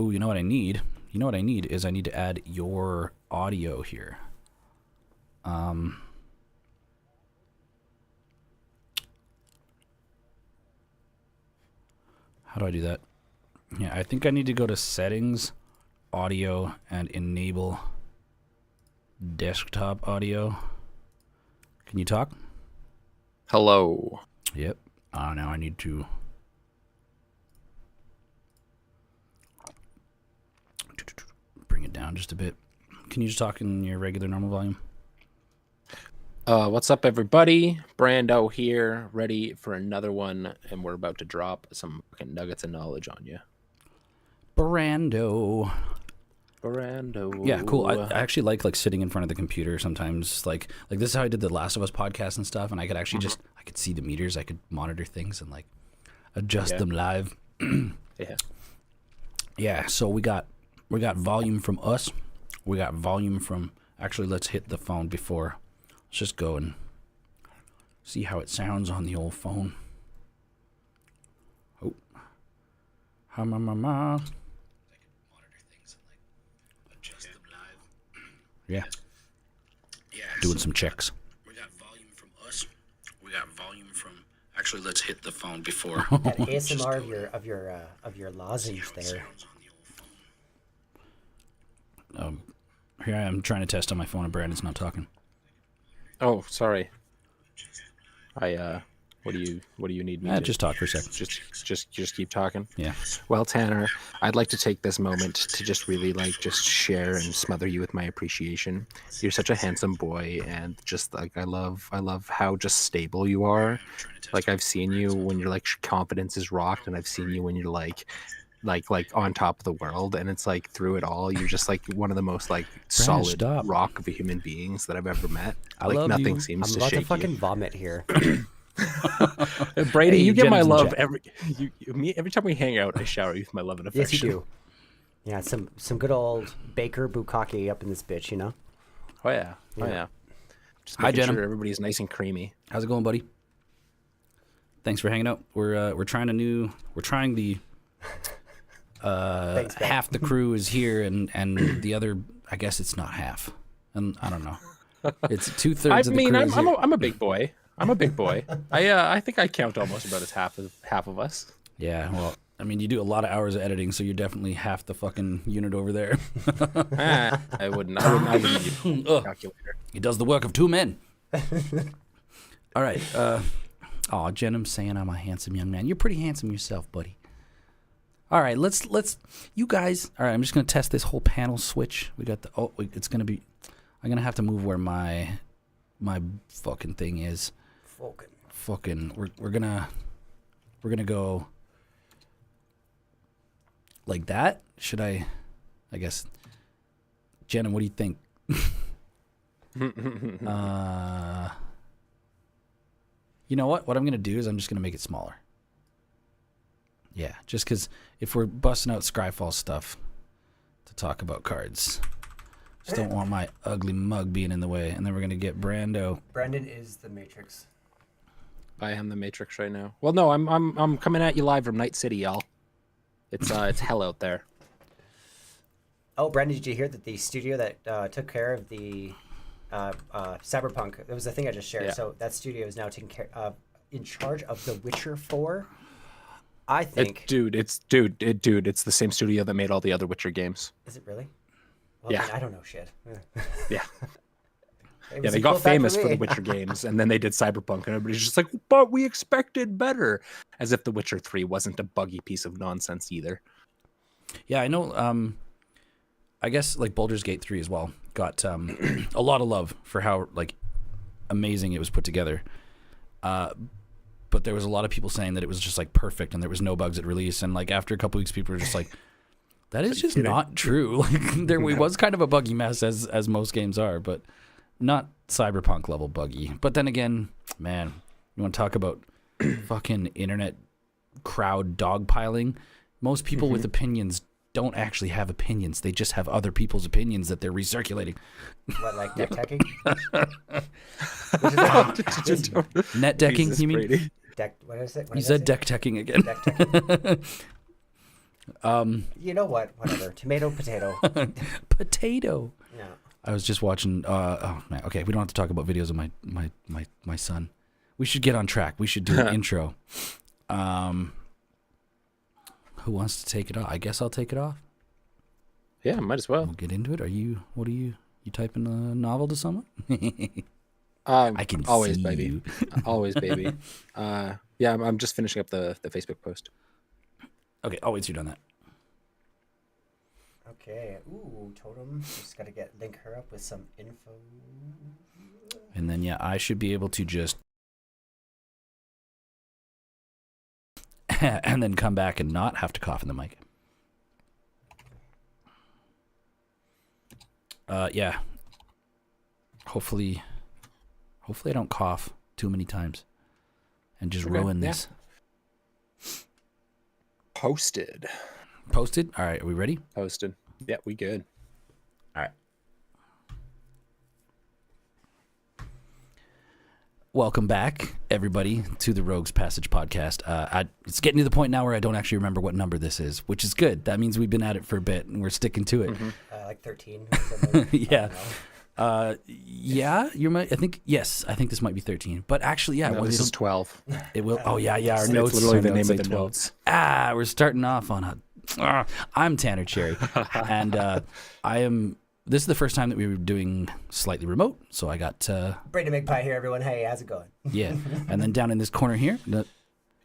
Oh, you know what I need? You know what I need is I need to add your audio here. How do I do that? Yeah, I think I need to go to settings, audio, and enable desktop audio. Can you talk? Hello. Yep. Now I need to bring it down just a bit. Can you just talk in your regular normal volume? What's up, everybody? Brando here, ready for another one, and we're about to drop some fucking nuggets of knowledge on you. Brando. Yeah, cool. I actually like sitting in front of the computer sometimes. Like this is how I did the Last of Us podcast and stuff, and I could actually I could see the meters, I could monitor things and like adjust them live. Yeah. Yeah, so we got volume from us. We got volume from actually let's hit the phone before. Let's just go and see how it sounds on the old phone. Oh. Ha ma ma ma. Yeah. Doing some checks. We got volume from us. We got volume from. Actually, let's hit the phone before. That ASMR of your lozenge there. Here I am trying to test on my phone, and Brandon's not talking. Oh, sorry. What do you need me to just talk for a second. Just keep talking. Yeah. Well, Tanner, I'd like to take this moment to just really just share and smother you with my appreciation. You're such a handsome boy, and just like I love how just stable you are. Like I've seen you when your confidence is rocked, and I've seen you when you're like on top of the world, and it's like through it all you're just like one of the most solid rock of human beings that I've ever met. Nothing seems to shake you. I'm about to fucking vomit here. Brady, you get my love every time we hang out. I shower you with my love and affection. Yes, you do. Yeah, some good old Baker bukkake up in this bitch, you know. Oh yeah. Just Hi, Jenna. sure everybody's nice and creamy. How's it going, buddy? Thanks for hanging out. We're trying the Thanks, half the crew is here, and the other, I guess it's not half, and I don't know. It's 2/3 of the crew. I'm a big boy. I'm a big boy. I think I count almost about as half of us. Yeah, well, I mean, you do a lot of hours of editing, so you're definitely half the fucking unit over there. I wouldn't use a calculator. He does the work of two men. All right. Jenna's saying I'm a handsome young man. You're pretty handsome yourself, buddy. All right, let's you guys. All right, I'm just gonna test this whole panel switch. We got it's gonna be. I'm gonna have to move where my fucking thing is. Fucking. We're gonna go like that. Should I guess. Jenna, what do you think? You know what? What I'm gonna do is I'm just gonna make it smaller. Yeah, just because if we're busting out Scryfall stuff to talk about cards, just don't want my ugly mug being in the way. And then we're going to get Brando. Brandon is the Matrix. I am the Matrix right now. Well, no, I'm coming at you live from Night City, y'all. It's hell out there. Oh, Brandon, did you hear that the studio that took care of the Cyberpunk, that was the thing I just shared. Yeah. So that studio is now in charge of The Witcher 4. I think, it's the same studio that made all the other Witcher games. Is it really? Well, yeah. I don't know shit. Yeah. Yeah, they got famous for the Witcher games, and then they did Cyberpunk, and everybody's just like, but we expected better. As if The Witcher 3 wasn't a buggy piece of nonsense either. Yeah, I know. I guess Baldur's Gate 3 as well got a lot of love for how amazing it was put together. But there was a lot of people saying that it was just perfect and there was no bugs at release. And after a couple weeks, people were just like, that is just not true. It was kind of a buggy mess as most games are, but not Cyberpunk level buggy. But then again, man, you want to talk about fucking internet crowd dogpiling? Most people with opinions don't actually have opinions. They just have other people's opinions that they're recirculating. What, like deck teching? Net decking, you mean? What is it? You said deck teching again. Deck teching. You know what? Whatever. Tomato, potato. Potato. Yeah. I was just watching. Oh man. Okay, we don't have to talk about videos of my son. We should get on track. We should do an intro. Who wants to take it off? I guess I'll take it off. Yeah, might as well. We'll get into it. What are you typing a novel to someone? I can always, see baby. you. Always, baby. Yeah, I'm just finishing up the Facebook post. Okay, I'll wait till you're done that. Okay. Ooh, totem. Just gotta link her up with some info. And then yeah, I should be able to just and then come back and not have to cough in the mic. Yeah. Hopefully I don't cough too many times and just ruin this. Posted. Posted? All right, are we ready? Posted. Yeah, we good. All right. Welcome back, everybody, to the Rogues Passage podcast. It's getting to the point now where I don't actually remember what number this is, which is good. That means we've been at it for a bit and we're sticking to it. Like 13. Or something. Yeah. Yeah, I think this might be 13. But actually, yeah. No, this is 12. It will. Oh, yeah. Our It's notes. literally our the notes name of say the 12. notes. We're starting off on a... I'm Tanner Cherry. And this is the first time that we were doing slightly remote. So I got... Brandon McPie here, everyone. Hey, how's it going? Yeah. And then down in this corner here...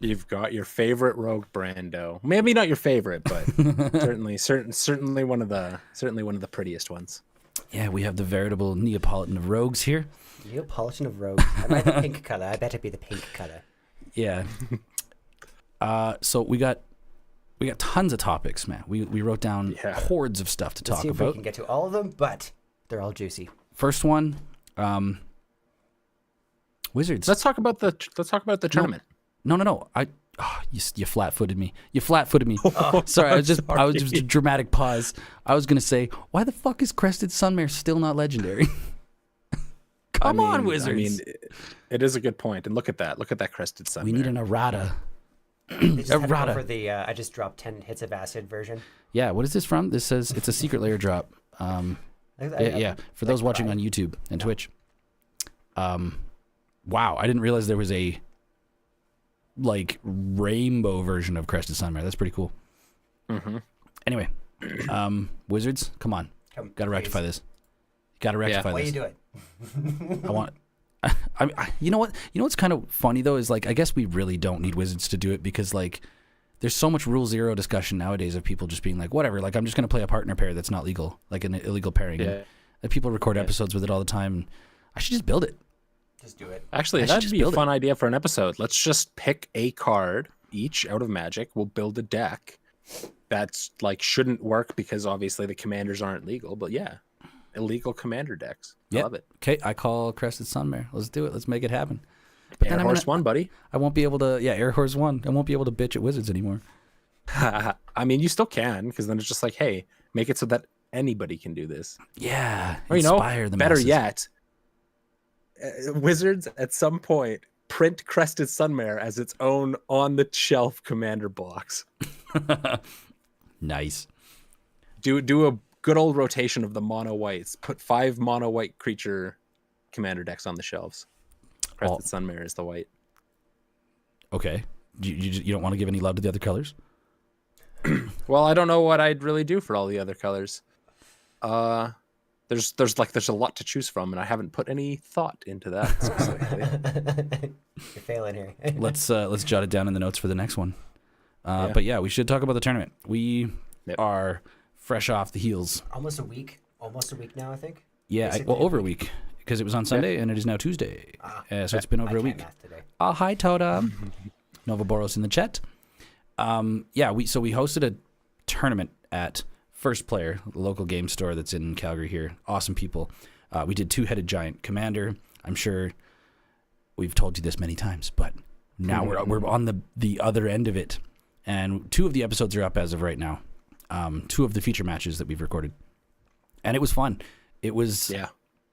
You've got your favorite rogue Brando. Maybe not your favorite, but certainly one of the prettiest ones. Yeah, we have the veritable Neapolitan of rogues here. Neapolitan of rogues. I like the pink color. I bet it'd be the pink color. Yeah. So we got tons of topics, man. We wrote down hordes of stuff to Let's talk see if about. we can get to all of them, but they're all juicy. First one, Wizards. Let's talk about the tournament. No. You flat-footed me. Sorry, I was just dramatic pause. I was gonna say, why the fuck is Crested Sunmare still not legendary? Come on, Wizards. I mean, it is a good point. And look at that. Look at that Crested Sunmare. We need an errata. They just have to go for the I just dropped 10 hits of acid version. Yeah, what is this from? This says it's a secret layer drop. Yeah. For those watching on YouTube and Twitch. Wow, I didn't realize there was a rainbow version of Crested Sunmare. That's pretty cool. Mm-hmm. Anyway, Wizards, come on. Gotta rectify this. Gotta rectify this. Why you do it? I want... you know what? You know what's kind of funny though is I guess we really don't need Wizards to do it because there's so much Rule Zero discussion nowadays of people just being like, whatever. I'm just gonna play a partner pair that's not legal, like an illegal pairing. Yeah. And people record episodes with it all the time. I should just build it. Just do it. Actually, that'd be a fun idea for an episode. Let's just pick a card each out of Magic. We'll build a deck that's shouldn't work because obviously the commanders aren't legal. But yeah, illegal commander decks. I love it. Okay, I call Crested Sunmare. Let's do it. Let's make it happen. But Air Horse 1, buddy. I won't be able to. Yeah, Air Horse 1. I won't be able to bitch at Wizards anymore. I mean, you still can because then it's just hey, make it so that anybody can do this. Yeah. Or inspire the better masses. yet. Wizards at some point print Crested Sunmare as its own on-the-shelf commander box. Nice. Do a good old rotation of the mono whites. Put 5 mono white creature commander decks on the shelves. Crested Sunmare is the white. Okay. You don't want to give any love to the other colors? Well, I don't know what I'd really do for all the other colors. There's a lot to choose from, and I haven't put any thought into that specifically. You're failing here. Let's jot it down in the notes for the next one. But yeah, we should talk about the tournament. We are fresh off the heels. Almost a week now, I think. Yeah, over a week because it was on Sunday and it is now Tuesday. So it's been over a week. Hi, Toda. Novoboros in the chat. We hosted a tournament at First Player, the local game store that's in Calgary here. Awesome people. We did Two-Headed Giant Commander. I'm sure we've told you this many times, but now we're on the other end of it. And 2 of the episodes are up as of right now. 2 of the feature matches that we've recorded. And it was fun. It was... Yeah.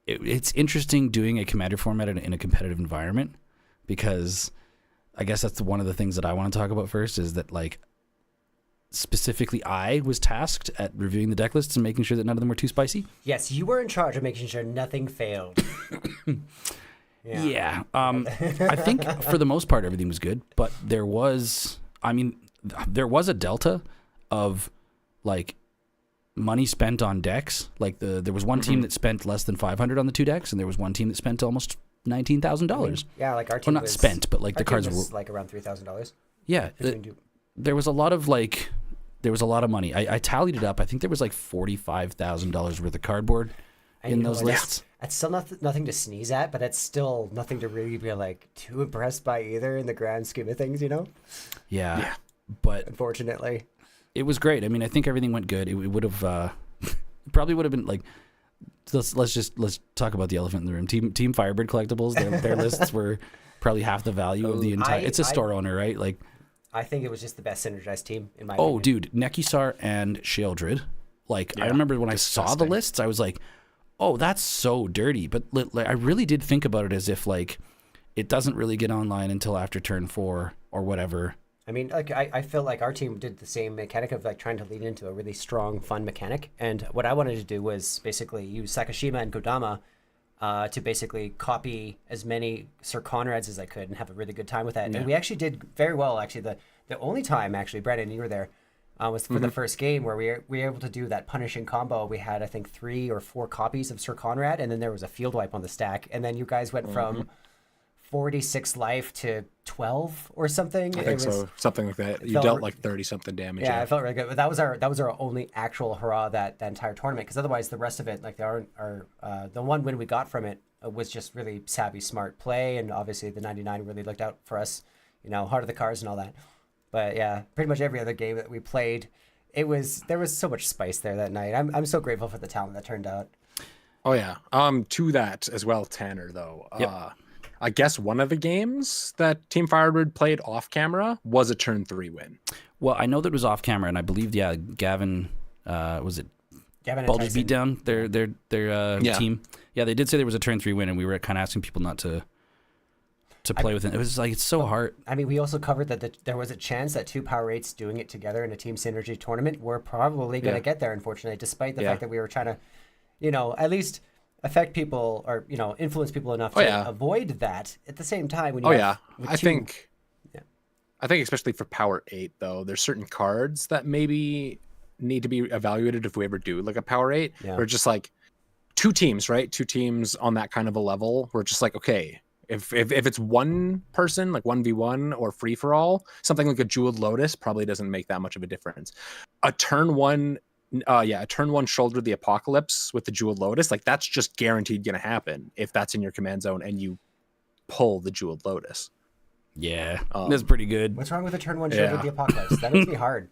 It's interesting doing a Commander format in a competitive environment because I guess that's one of the things that I want to talk about first is that specifically I was tasked at reviewing the deck lists and making sure that none of them were too spicy. Yes, you were in charge of making sure nothing failed. Yeah. I think for the most part everything was good, but there was a delta of like money spent on decks. Like there was one team that spent less than 500 on the 2 decks, and there was one team that spent almost $19,000. Yeah, like our team not spent, but like the cards was were like around $3,000. Yeah, there was a lot of money. I tallied it up. I think there was like $45,000 worth of cardboard in those lists. That's still nothing to sneeze at, but that's still nothing to really be like too impressed by either in the grand scheme of things, you know? Yeah. But unfortunately, it was great. I mean, I think everything went good. It would have probably would have been like. Let's talk about the elephant in the room. Team Firebird Collectibles. Their lists were probably half the value of the entire. It's a store owner, right? Like, I think it was just the best synergized team in my. Oh, opinion. dude, Nekisar and Sheoldred. Like, I remember when I saw the lists, I was like, "Oh, that's so dirty." But I really did think about it as if like it doesn't really get online until after turn 4 or whatever. I mean, like I feel like our team did the same mechanic of like trying to lead into a really strong, fun mechanic. And what I wanted to do was basically use Sakashima and Kodama to basically copy as many Sir Conrads as I could and have a really good time with that. Yeah. And we actually did very well. Actually, the only time actually, Brandon, you were there, was for the first game where we were able to do that punishing combo. We had I think 3 or 4 copies of Sir Conrad, and then there was a field wipe on the stack, and then you guys went from 46 life to 12 or something. I think so, something like that. You dealt like 30 something damage. Yeah, it felt really good. But that was our only actual hurrah that entire tournament, because otherwise the rest of it, like the one win we got from it was just really savvy, smart play, and obviously the 99 really looked out for us, you know, heart of the cards and all that. But yeah, pretty much every other game that we played, there was so much spice there that night. I'm so grateful for the talent that turned out. Oh yeah. To that as well, Tanner, though. Yep. I guess one of the games that Team Firebird played off camera was a turn 3 win. Well, I know that it was off camera, and I believe, Gavin, was it Gavin Baldur's beat down their team? Yeah, they did say there was a turn 3 win, and we were kind of asking people not to play with it. It was like, it's so hard. I mean, we also covered that there was a chance that 2 Power 8s doing it together in a team synergy tournament were probably going to get there, unfortunately, despite the fact that we were trying to, you know, at least affect people or, you know, influence people enough to avoid that. At the same time, when you I think especially for Power 8 though, there's certain cards that maybe need to be evaluated if we ever do like a Power 8. Or just like 2 teams, right? 2 teams on that kind of a level. We're just like, okay, if it's one person, like 1v1 or free for all, something like a Jeweled Lotus probably doesn't make that much of a difference. A turn 1 Shoulder the Apocalypse with the Jeweled Lotus, like that's just guaranteed going to happen if that's in your command zone and you pull the Jeweled Lotus. Yeah, that's pretty good. What's wrong with a turn 1 Shoulder the Apocalypse? That would be hard.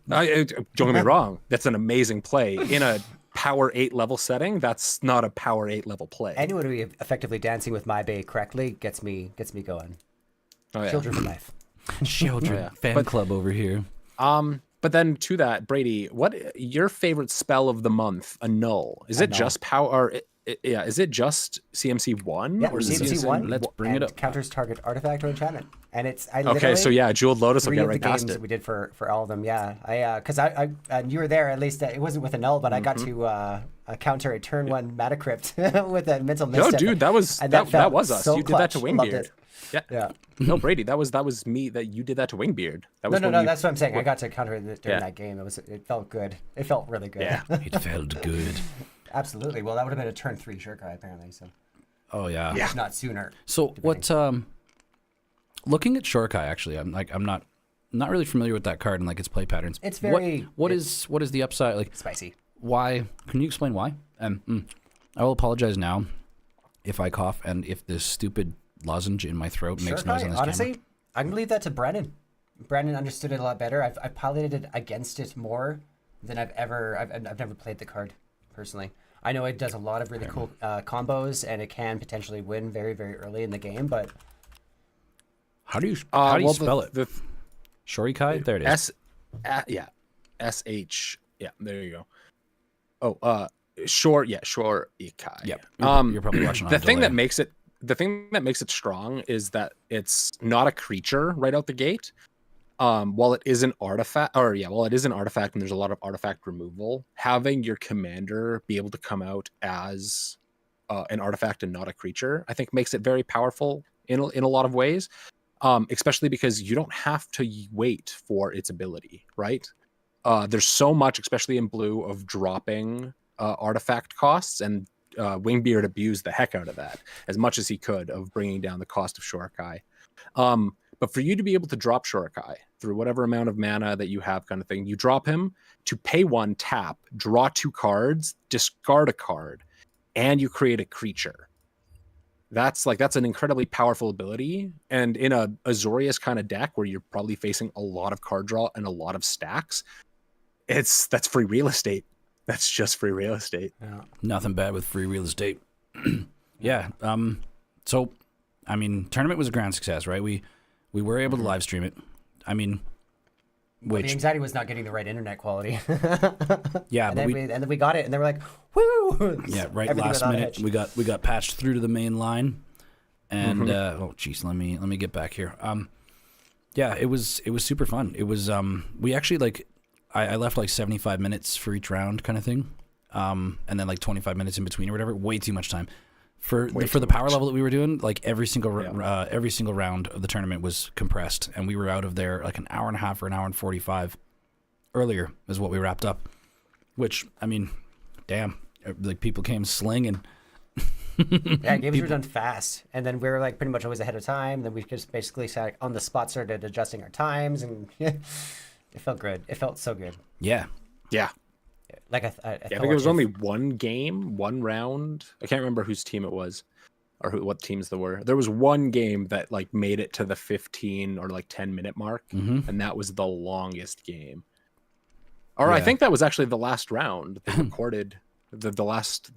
Don't get me wrong. That's an amazing play. In a Power 8 level setting, that's not a Power 8 level play. Anyone who be effectively dancing with my bay correctly gets me going. Oh, yeah. Children for life. Children fan club over here. But then to that, Brady, what your favorite spell of the month? Annul. Is it just power? Is it just CMC 1? Yeah, or CMC 1. Let's bring it up. Counters target artifact or enchantment, and it's okay. So yeah, Jeweled Lotus will get right past it. That we did for all of them. Yeah, because I and you were there at least. It wasn't with Annul, but I got to counter a turn 1 Metacrypt with a mental misstep. No, dude, that was us. So you did that to Wingbeard. Yeah. No, Brady, that was me. That you did that to Wingbeard. That was no. That's what I'm saying. I got to counter it during that game. It felt good. It felt really good. Yeah, it felt good. Absolutely. Well, that would have been a turn 3 Shurkai apparently. So. Oh yeah. If not sooner. So what? Looking at Shurkai, actually, I'm not really familiar with that card and like its play patterns. It's very. What is the upside? Like spicy. Why? Can you explain why? I will apologize now if I cough and if this stupid lozenge in my throat makes noise on this honestly, camera. I can leave that to Brennan. Brennan understood it a lot better. I've piloted against it more than I've never played the card personally. I know it does a lot of really cool combos and it can potentially win very, very early in the game, but how do you spell it? Shurikai? There it is. SH. Yeah, there you go. Oh, Shurikai. Yep. You're probably watching on the thing that makes it strong is that it's not a creature right out the gate. while it is an artifact, while it is an artifact and there's a lot of artifact removal, having your commander be able to come out as an artifact and not a creature, I think makes it very powerful in a lot of ways. Especially because you don't have to wait for its ability, right? There's so much, especially in blue, of dropping artifact costs, and Wingbeard abused the heck out of that as much as he could, of bringing down the cost of Shorikai. But for you to be able to drop Shorikai through whatever amount of mana that you have, kind of thing, you drop him to pay 1, tap, draw 2 cards, discard a card, and you create a creature. That's an incredibly powerful ability. And in a Azorius kind of deck where you're probably facing a lot of card draw and a lot of stacks, that's free real estate. That's just free real estate. Yeah. Nothing bad with free real estate. Yeah. So, I mean, tournament was a grand success, right? We were able to live stream it. I mean, The anxiety was not getting the right internet quality. Yeah, and but then we got it, and they were like, "Woo!" Yeah, right. Everything Last without a minute, hitch. we got patched through to the main line, and oh geez, let me get back here. Yeah, it was super fun. It was we actually like I left like 75 minutes for each round, kind of thing, and then like 25 minutes in between or whatever. Way too much time. For the power level that we were doing, like every single round of the tournament was compressed, and we were out of there like an hour and a half or an hour and 45 earlier is what we wrapped up. Which, I mean, damn, like people came slinging. Yeah, games were done fast, and then we were like pretty much always ahead of time. Then we just basically sat on the spot, started adjusting our times, and it felt good. It felt so good. Yeah. Yeah. Like I think it was only one game, one round. I can't remember whose team it was, or what teams there were. There was one game that like made it to the 15 or like 10-minute mark, and that was the longest game. Or I think that was actually the last round. They recorded the last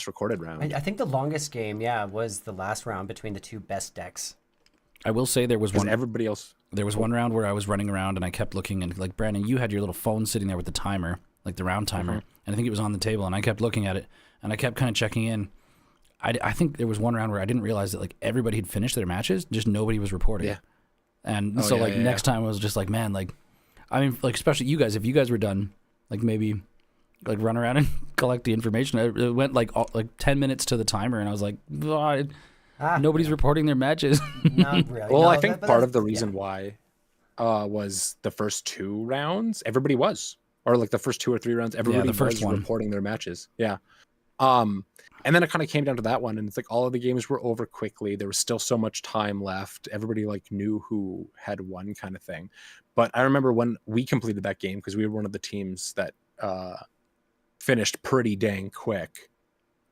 recorded round. I think the longest game, was the last round between the two best decks. I will say there was one. Everybody else. There was one round where I was running around and I kept looking, and like Brandon, you had your little phone sitting there with the timer, like the round timer, and I think it was on the table, and I kept looking at it, and I kept kind of checking in. I think there was one round where I didn't realize that like everybody had finished their matches, just nobody was reporting. Yeah. And so next time I was just like, man, like, I mean, like especially you guys, if you guys were done, like maybe like run around and collect the information. It went like 10 minutes to the timer, and I was like, nobody's reporting their matches. Not really. Well, No, I think but part that's- of the reason why was the first 2 rounds, everybody was. Or like the first 2 or 3 rounds, everybody the first was one. reporting their matches. Yeah. And then it kind of came down to that one, and it's like all of the games were over quickly. There was still so much time left. Everybody like knew who had won, kind of thing. But I remember when we completed that game, because we were one of the teams that finished pretty dang quick.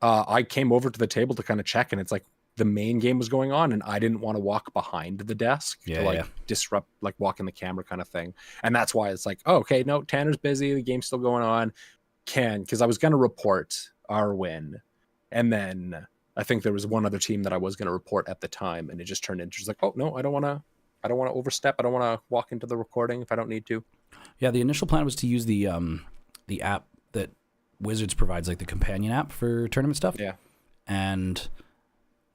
I came over to the table to kind of check, and it's like the main game was going on, and I didn't want to walk behind the desk to disrupt, like walk in the camera kind of thing. And that's why it's like, oh, okay, no, Tanner's busy. The game's still going on. Because I was going to report our win. And then I think there was one other team that I was going to report at the time, and it just turned into just like, oh no, I don't want to overstep. I don't want to walk into the recording if I don't need to. Yeah, the initial plan was to use the app that Wizards provides, like the companion app for tournament stuff. Yeah. And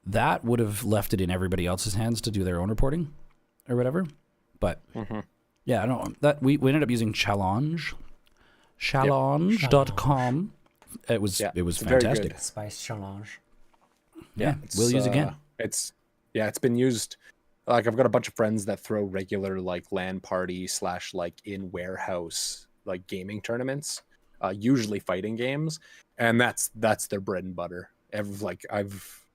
that would have left it in everybody else's hands to do their own reporting or whatever. But yeah, I don't know. That we ended up using Challenge. Challenge.com. It was fantastic. Spice Challenge. Yeah, we'll use again. It's been used. Like I've got a bunch of friends that throw regular like LAN party / like in warehouse like gaming tournaments, usually fighting games, and that's their bread and butter.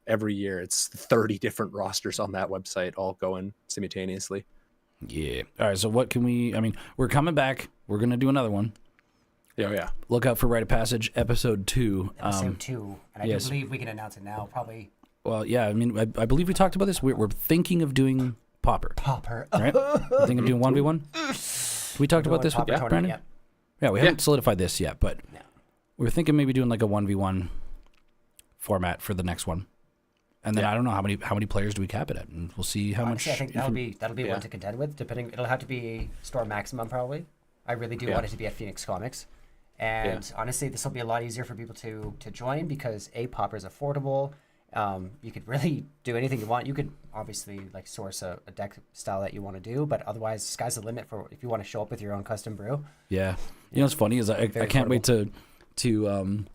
Every year it's 30 different rosters on that website all going simultaneously. Yeah. All right. So what can we? I mean, we're coming back. We're gonna do another one. Yeah. Look out for Rite of Passage episode 2. Episode 2, and I yes. do believe we can announce it now. Probably. Well, yeah. I mean, I believe we talked about this. We're thinking of doing Popper. Right? We're thinking of doing 1v1. We talked about this with Brandon. Yeah, we haven't solidified this yet, but we were thinking maybe doing like a 1v1 format for the next one. And then I don't know how many players do we cap it at, and we'll see how much. I think that'll be one to contend with. Depending, it'll have to be store maximum probably. I really do want it to be at Phoenix Comics, and honestly, this will be a lot easier for people to join because Popper is affordable, You could really do anything you want. You could obviously like source a deck style that you want to do, but otherwise, sky's the limit for if you want to show up with your own custom brew. Yeah. You know what's funny is I can't wait to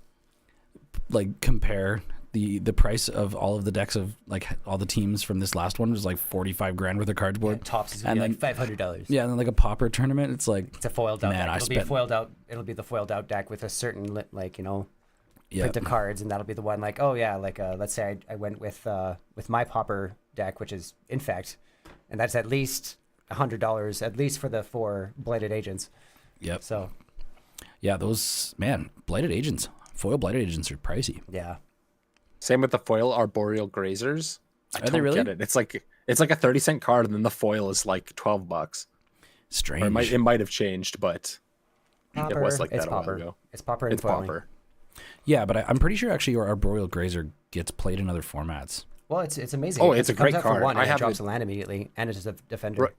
like compare the price of all of the decks of like all the teams from this last one was like 45 grand worth of cardboard. Yeah, tops is and like then $500. Yeah, and then like a pauper tournament, it's like It's a foiled out man, deck. I It'll be foiled out. It'll be the foiled out deck with a certain like print of cards, and that'll be the one like, oh yeah, like let's say I went with my pauper deck, which is Infect, and that's at least $100 at least for the 4 blighted agents. Yep. So yeah, those blighted agents, foil blighted agents are pricey. yeah. Same with the foil arboreal grazers. I Are they really? get it. It's like a 30-cent card, and then the foil is like $12. Strange. Or it might have changed, but Pauper, it was like it's that a while pauper. ago. It's pauper and It's foiling. pauper. Yeah, but I'm pretty sure actually your arboreal grazer gets played in other formats. Well, it's amazing. Oh, it's a it comes great out for card. one, and I it have drops it- a land immediately, and it's a defender.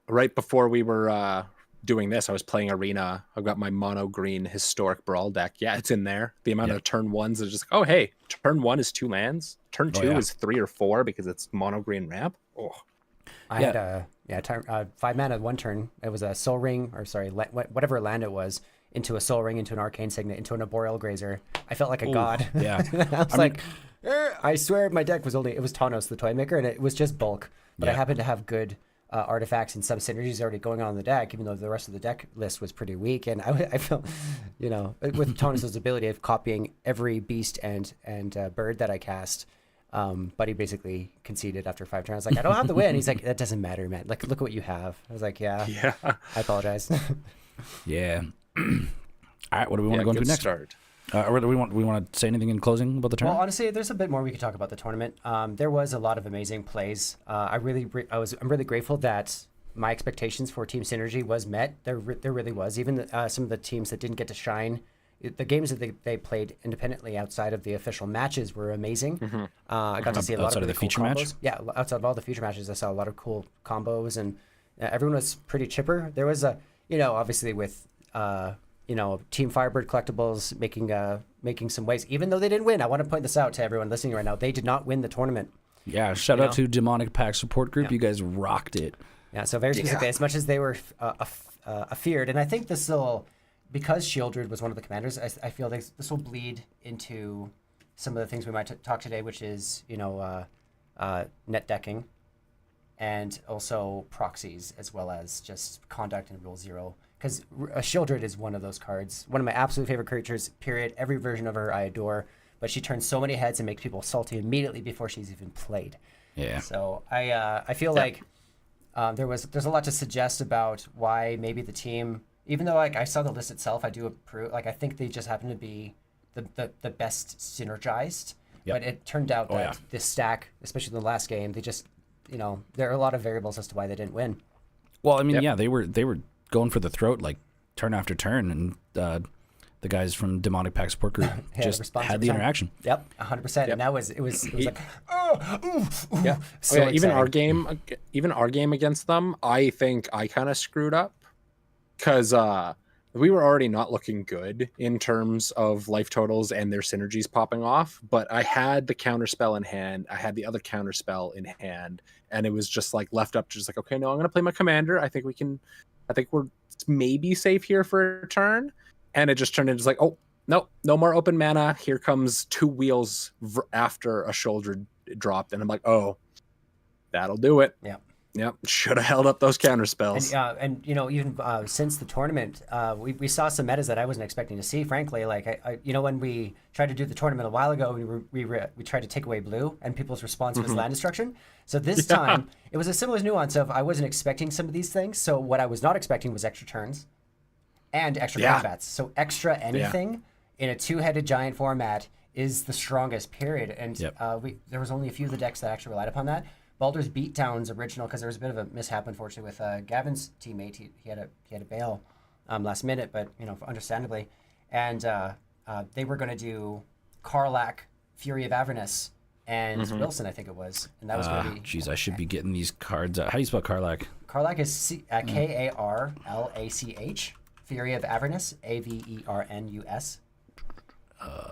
Right before we were doing this, I was playing Arena. I've got my mono green historic brawl deck. Yeah, it's in there. The amount of turn ones is just like, oh hey, turn 1 is 2 lands. Turn 2 is 3 or 4 because it's mono green ramp. Oh, I had 5 mana 1 turn. It was a Soul Ring, or sorry, whatever land it was, into a Soul Ring, into an Arcane Signet, into an Arboreal Grazer. I felt like a god. Yeah. I was I swear my deck was Tawnos the Toy Maker, and it was just bulk. But I happened to have good artifacts and some synergies already going on in the deck, even though the rest of the deck list was pretty weak. And I felt, with Tawnos' ability of copying every beast and bird that I cast, but he basically conceded after 5 turns. Like, I don't have the win. He's like, that doesn't matter, man. Like, look what you have. I was like, yeah. I apologize. Yeah. All right, what do we want to go into next? Start. Or do we want to say anything in closing about the Well, tournament? honestly, there's a bit more we could talk about the tournament. There was a lot of amazing plays. I'm really grateful that my expectations for Team Synergy was met. There really was. Even some of the teams that didn't get to shine, the games that they played independently outside of the official matches were amazing. I got to see a lot Outside of of the feature cool match? combos. Yeah, outside of all the feature matches, I saw a lot of cool combos, and everyone was pretty chipper. There was obviously with Team Firebird Collectibles making some waves, even though they didn't win. I want to point this out to everyone listening right now. They did not win the tournament. Yeah, shout out to Demonic Pack Support Group. Yeah. You guys rocked it. Yeah, so very specifically, as much as they were feared, and I think this will, because Shieldred was one of the commanders, I feel like this will bleed into some of the things we might talk today, which is net decking, and also proxies, as well as just conduct and rule 0. Because Shieldred is one of those cards, one of my absolute favorite creatures, period. Every version of her I adore, but she turns so many heads and makes people salty immediately before she's even played. Yeah. So I feel like there's a lot to suggest about why maybe the team, even though like I saw the list itself, I do approve. Like I think they just happen to be the best synergized. Yep. But it turned out that this stack, especially in the last game, they just there are a lot of variables as to why they didn't win. Well, I mean, they were going for the throat like turn after turn, and the guys from Demonic Pack Support Group just had the interaction. Yep, 100%. And that was it was like Yeah. so even exciting. our game against them, I think I kind of screwed up because we were already not looking good in terms of life totals and their synergies popping off. But I had the counter spell in hand. I had the other counter spell in hand, and it was just like left up to just like, okay, no, I'm gonna play my commander. I think we're maybe safe here for a turn. And it just turned into just like, oh, no more open mana. Here comes 2 wheels after a shoulder dropped. And I'm like, oh, that'll do it. Yeah. Yep. Should have held up those counter spells. And even since the tournament, we saw some metas that I wasn't expecting to see. Frankly, like I when we tried to do the tournament a while ago, we tried to take away blue, and people's response was land destruction. So this time it was a similar nuance of I wasn't expecting some of these things. So what I was not expecting was extra turns and extra combats. So extra anything in a 2-headed giant format is the strongest. Period. And there was only a few of the decks that actually relied upon that. Baldur's Beatdown's original, because there was a bit of a mishap, unfortunately, with Gavin's teammate. He had a bail last minute, but understandably, and they were going to do Karlak, Fury of Avernus, and Wilson, I think it was, and that was going to be. Jeez, I should be getting these cards. How do you spell Karlak? Karlak is Karlach, Fury of Avernus, Avernus.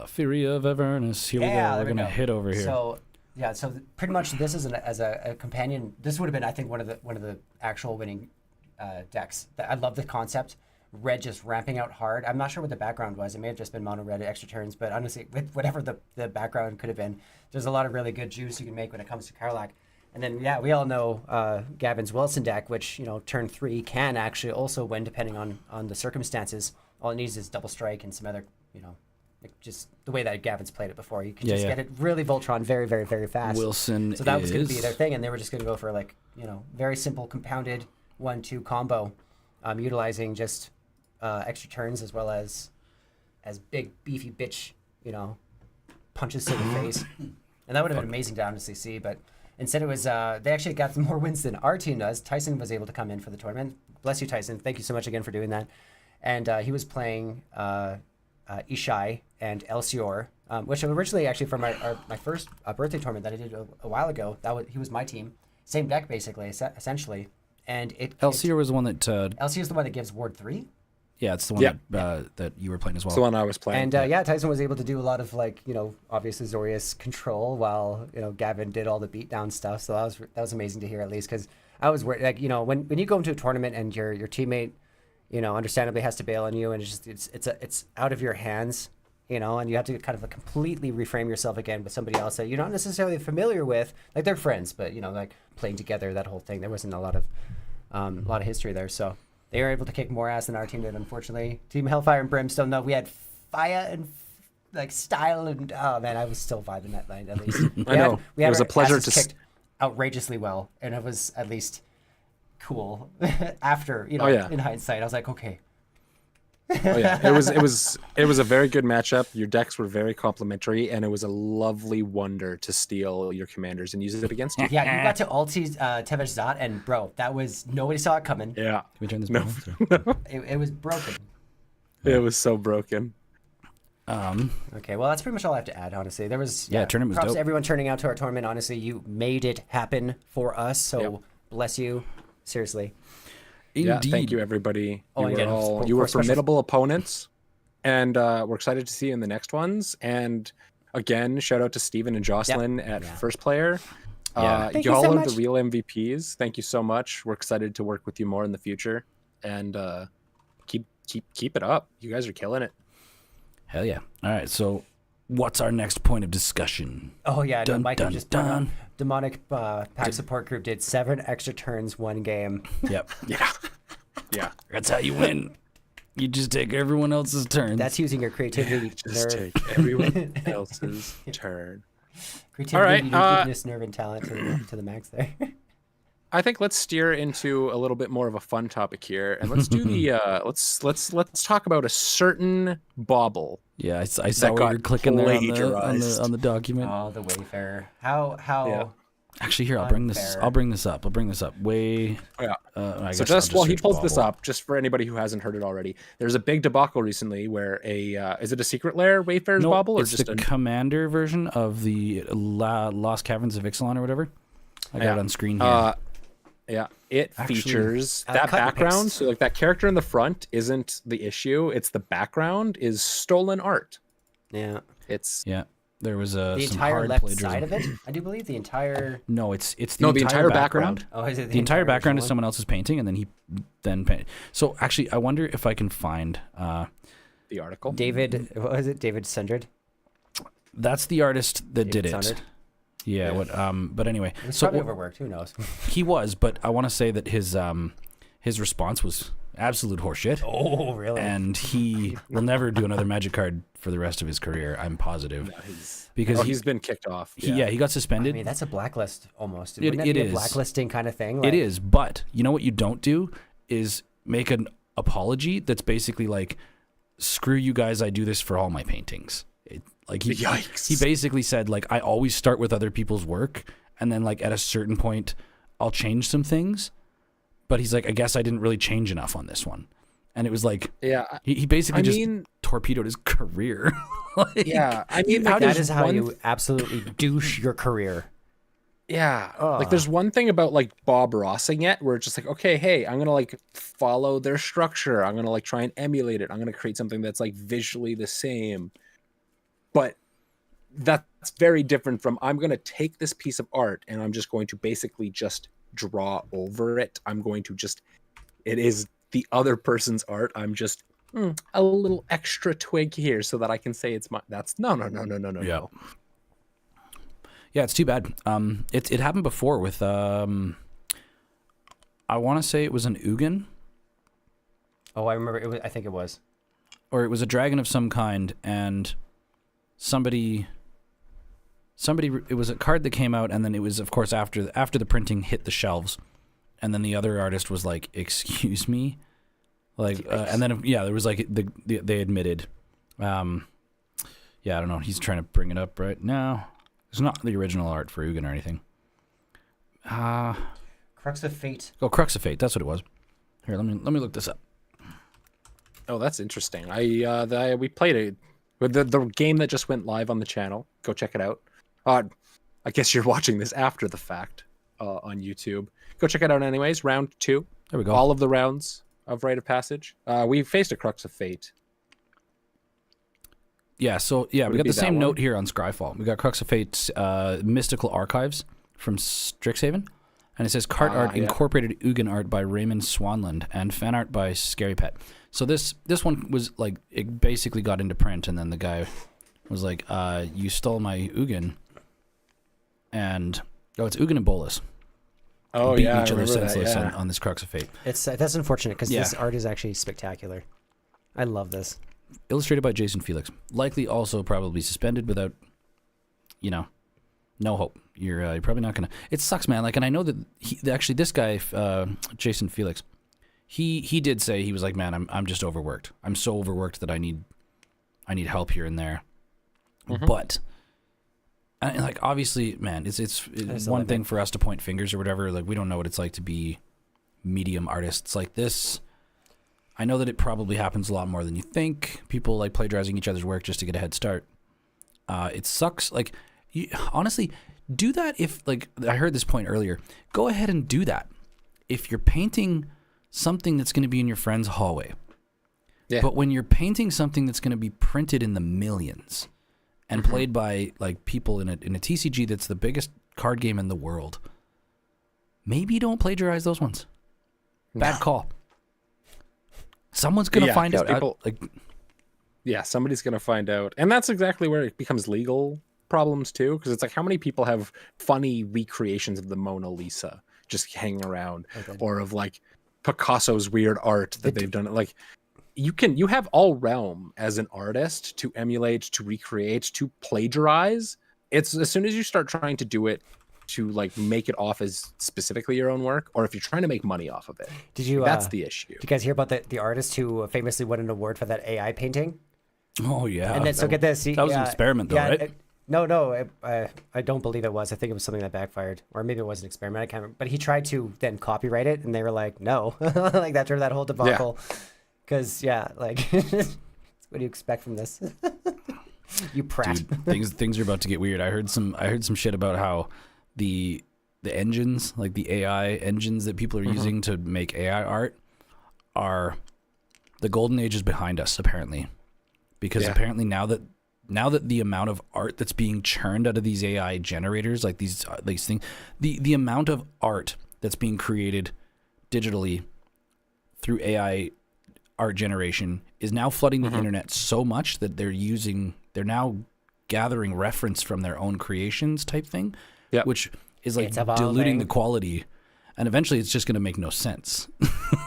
Fury of Avernus. Here we go. We're going to hit over here. So, yeah, so pretty much this is as a companion. This would have been, I think, one of the actual winning decks. I love the concept. Red just ramping out hard. I'm not sure what the background was. It may have just been mono red extra turns, but honestly, with whatever the background could have been, there's a lot of really good juice you can make when it comes to Karlach. And then, yeah, we all know Gavin's Wilson deck, which, turn 3 can actually also win depending on the circumstances. All it needs is double strike and some other, like just the way that Gavin's played it before. You can get it really Voltron very, very, very fast. Wilson So that was going to be their thing, and they were just going to go for like, very simple compounded 1-2 combo, utilizing just extra turns as well as big beefy bitch, punches to the face. And that would have been amazing to honestly see, but instead it was they actually got more wins than our team does. Tyson was able to come in for the tournament. Bless you, Tyson. Thank you so much again for doing that. And he was playing Ishai and Elsior, which originally actually from my first birthday tournament that I did a while ago. He was my team. Same deck basically, essentially. And Elsior was the one that Elsior is the one that gives Ward 3. Yeah, it's the one that you were playing as well. It's the one I was playing. And Tyson was able to do a lot of obviously Zorius control while Gavin did all the beatdown stuff. So that was amazing to hear, at least, because I was worried. When you go into a tournament and your teammate, understandably has to bail on you, and it's out of your hands, and you have to kind of completely reframe yourself again with somebody else that you're not necessarily familiar with. Like they're friends, but like playing together, that whole thing. There wasn't a lot of history there, so. They were able to kick more ass than our team did, unfortunately. Team Hellfire and Brimstone, though, we had fire and style, and oh man, I was still vibing that night at least. I know. We had it was a pleasure to kicked outrageously well, and it was at least cool. After in hindsight, I was like, okay. Oh yeah, it was a very good matchup. Your decks were very complementary, and it was a lovely wonder to steal your commanders and use it against you. Yeah, you got to ulti Tevesh Zot, and bro, that was nobody saw it coming. Yeah, Can we turn this It was broken. It was so broken. Okay, well that's pretty much all I have to add. Honestly, there was tournament was props dope. to everyone turning out to our tournament. Honestly, you made it happen for us, so bless you. Seriously. Indeed. Yeah, thank you, everybody. Oh, You were formidable opponents, and we're excited to see you in the next ones. And again, shout out to Steven and Jocelyn at First Player. Thank you y'all so are much. the real MVPs. Thank you so much. We're excited to work with you more in the future, and keep it up. You guys are killing it. Hell yeah. All right, so what's our next point of discussion? Oh yeah, Dun, Mike dun, just dun. Demonic Pack Support Group did 7 extra turns, 1 game. Yep. Yeah. That's how you win. You just take everyone else's turns. That's using your creativity, Just nerve, take everyone else's turn. creativity, All right, uniqueness, nerve, and talent to the max there. I think let's steer into a little bit more of a fun topic here, and let's do the let's talk about a certain bauble. Yeah, I saw where you're clicking there on the document. Oh, the Wayfarer. How? Actually, here I'll bring this up. Way. Yeah. I So guess I'll just while he search pulls this bauble. up, just for anybody who hasn't heard it already, there's a big debacle recently where is it a secret lair Wayfarer's No, bauble or it's just the commander version of the Lost Caverns of Ixalan or whatever. I got it on screen here. It Actually, features cut that and background. paste. So like that character in the front isn't the issue. It's the background is stolen art. Yeah. It's Yeah, there was The some entire hard left plagiarism. side of it, I do believe. The entire. No, it's the the entire background. Oh, is it The entire background is original someone else's painting, and then he painted. So actually, I wonder if I can find. The article. one? David, what was it? David Sundred. That's the artist that did David it. Sundred? Yeah. What? But anyway, It was so probably overworked. Who knows? he was, but I want to say that his response was absolute horseshit. Oh, really? And he will never do another Magic card for the rest of his career. I'm positive, because He's been kicked off. he got I suspended. mean, that's a blacklist almost. It- Wouldn't that it be is. a blacklisting kind of thing? It is, but you know what you don't do is make an apology that's basically like, "Screw you guys, I do this for all my paintings." Yikes. He basically said like, "I always start with other people's work, and then like at a certain point, I'll change some things." But he's like, "I guess I didn't really change enough on this one," and it was like, Yeah. he basically I just mean- torpedoed his career. Like, Yeah. I mean, That there's is how one you absolutely douche your career. Yeah. Like there's one thing about like Bob Rossing it where it's just like, okay, hey, I'm gonna like follow their structure. I'm gonna like try and emulate it. I'm gonna create something that's like visually the same. But that's very different from I'm going to take this piece of art and I'm just going to basically just draw over it. I'm going to just, it is the other person's art. I'm just a little extra twig here so that I can say it's my, that's no. Yeah. Yeah, it's too bad. It happened before with, I want to say it was an Ugin. Oh, I remember. I think it was. Or it was a dragon of some kind, and somebody, it was a card that came out, and then it was, of course, after the printing hit the shelves, and then the other artist was like, "Excuse me," like, and then there was like they admitted, yeah, I don't know. He's trying to bring it up right now. It's not the original art for Ugin or anything. Crux of Fate. Oh, Crux of Fate. That's what it was. Here, let me look this up. Oh, that's interesting. We played it with the game that just went live on the channel. Go check it out. I guess you're watching this after the fact on YouTube. Go check it out anyways. Round 2. There we go. All of the rounds of Rite of Passage. We faced a Crux of Fate. Yeah, so yeah, Would we it got be the same that one? note here on Scryfall. We got Crux of Fate's Mystical Archives from Strixhaven, and it says cart art yeah. incorporated Ugin art by Raymond Swanland and fan art by Scary Pet. So this one was like, it basically got into print, and then the guy was like, "You stole my Ugin," and it's Ugin and Bolus. Oh beating yeah, each other I remember senseless that, yeah. on this Crux of Fate. That's unfortunate because Yeah. this art is actually spectacular. I love this. Illustrated by Jason Felix. Likely also probably suspended without, no hope. You're probably not gonna. It sucks, man. Like, and I know that actually this guy, Jason Felix, he did say, he was like, man, I'm just overworked. I'm so overworked that I need help here and there. But, and like, obviously, man, it's one thing for us to point fingers or whatever. Like, we don't know what it's like to be medium artists like this. I know that it probably happens a lot more than you think. People like plagiarizing each other's work just to get a head start. It sucks. Like, honestly, do that if, like, I heard this point earlier. Go ahead and do that. If you're painting something that's going to be in your friend's hallway, but when you're painting something that's going to be printed in the millions and played by like people in a TCG that's the biggest card game in the world, maybe don't plagiarize those ones. Bad call. Someone's gonna find out. Somebody's gonna find out, and that's exactly where it becomes legal problems too. Because it's like, how many people have funny recreations of the Mona Lisa just hanging around, or of like Picasso's weird art that they've done? Like, you have all realm as an artist to emulate, to recreate, to plagiarize. It's as soon as you start trying to do it to like make it off as specifically your own work, or if you're trying to make money off of it. That's the issue. Did you guys hear about the artist who famously won an award for that AI painting? Oh yeah. And then, so get this. That was an experiment, though, right? No, I don't believe it was. I think it was something that backfired, or maybe it was an experiment. I can't remember. But he tried to then copyright it, and they were like, no, like that turned that whole debacle. Because like, what do you expect from this? You prat. Dude, things are about to get weird. I heard some shit about how the engines, like the AI engines that people are using to make AI art, are the golden age is behind us, apparently. Because apparently now that the amount of art that's being churned out of these AI generators, like these things, the amount of art that's being created digitally through AI art generation is now flooding the internet so much that they're now gathering reference from their own creations type thing. Which is like diluting the quality, and eventually it's just going to make no sense.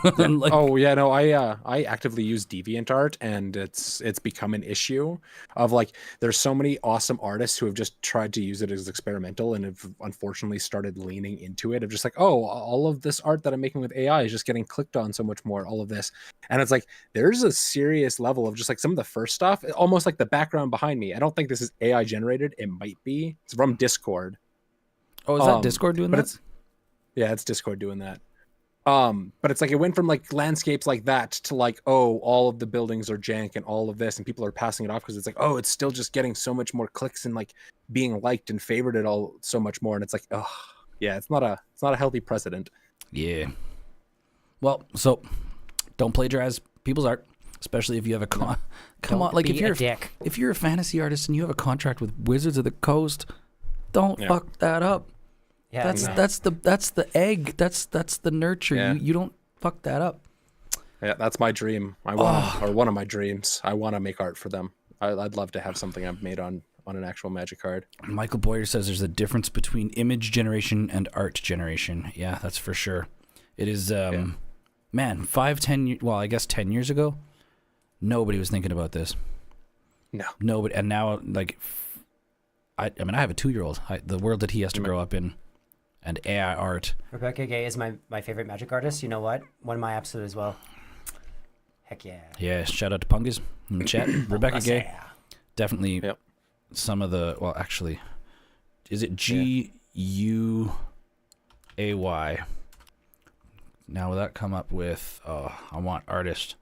Like, I actively use DeviantArt, and it's become an issue of like, there's so many awesome artists who have just tried to use it as experimental and have unfortunately started leaning into it of just like, oh, all of this art that I'm making with AI is just getting clicked on so much more, all of this. And it's like, there's a serious level of just like some of the first stuff, almost like the background behind me. I don't think this is AI generated. It might be. It's from Discord. Oh, is that Discord doing that? It's Discord doing that. But it's like, it went from like landscapes like that to like, oh, all of the buildings are jank and all of this, and people are passing it off because it's like, oh, it's still just getting so much more clicks and like being liked and favored it all so much more. And it's like, oh yeah, it's not a healthy precedent. Yeah. Well, so don't plagiarize people's art. especially if you have a come Don't on, like be if you're a dick. if you're a fantasy artist and you have a contract with Wizards of the Coast, don't fuck that up. Yeah, That's the egg. That's the nurture. Yeah. You don't fuck that up. Yeah, that's my dream. I want, or one of my dreams. I want to make art for them. I'd love to have something I've made on an actual Magic card. Michael Boyer says there's a difference between image generation and art generation. Yeah, that's for sure. It is, man, 5-10 years, well, I guess 10 years ago, nobody was thinking about this. No. Nobody, and now, like, I mean, I have a 2-year-old. The world that he has to grow up in, and AI art. Rebecca Gay is my favorite Magic artist. You know what? One of my absolute as well. Heck yeah. Yeah, shout out to Pungus in the chat. Rebecca Gay, Yeah. definitely Yep. some of the, well, actually, is it Guay? Now, will that come up with, I want artist,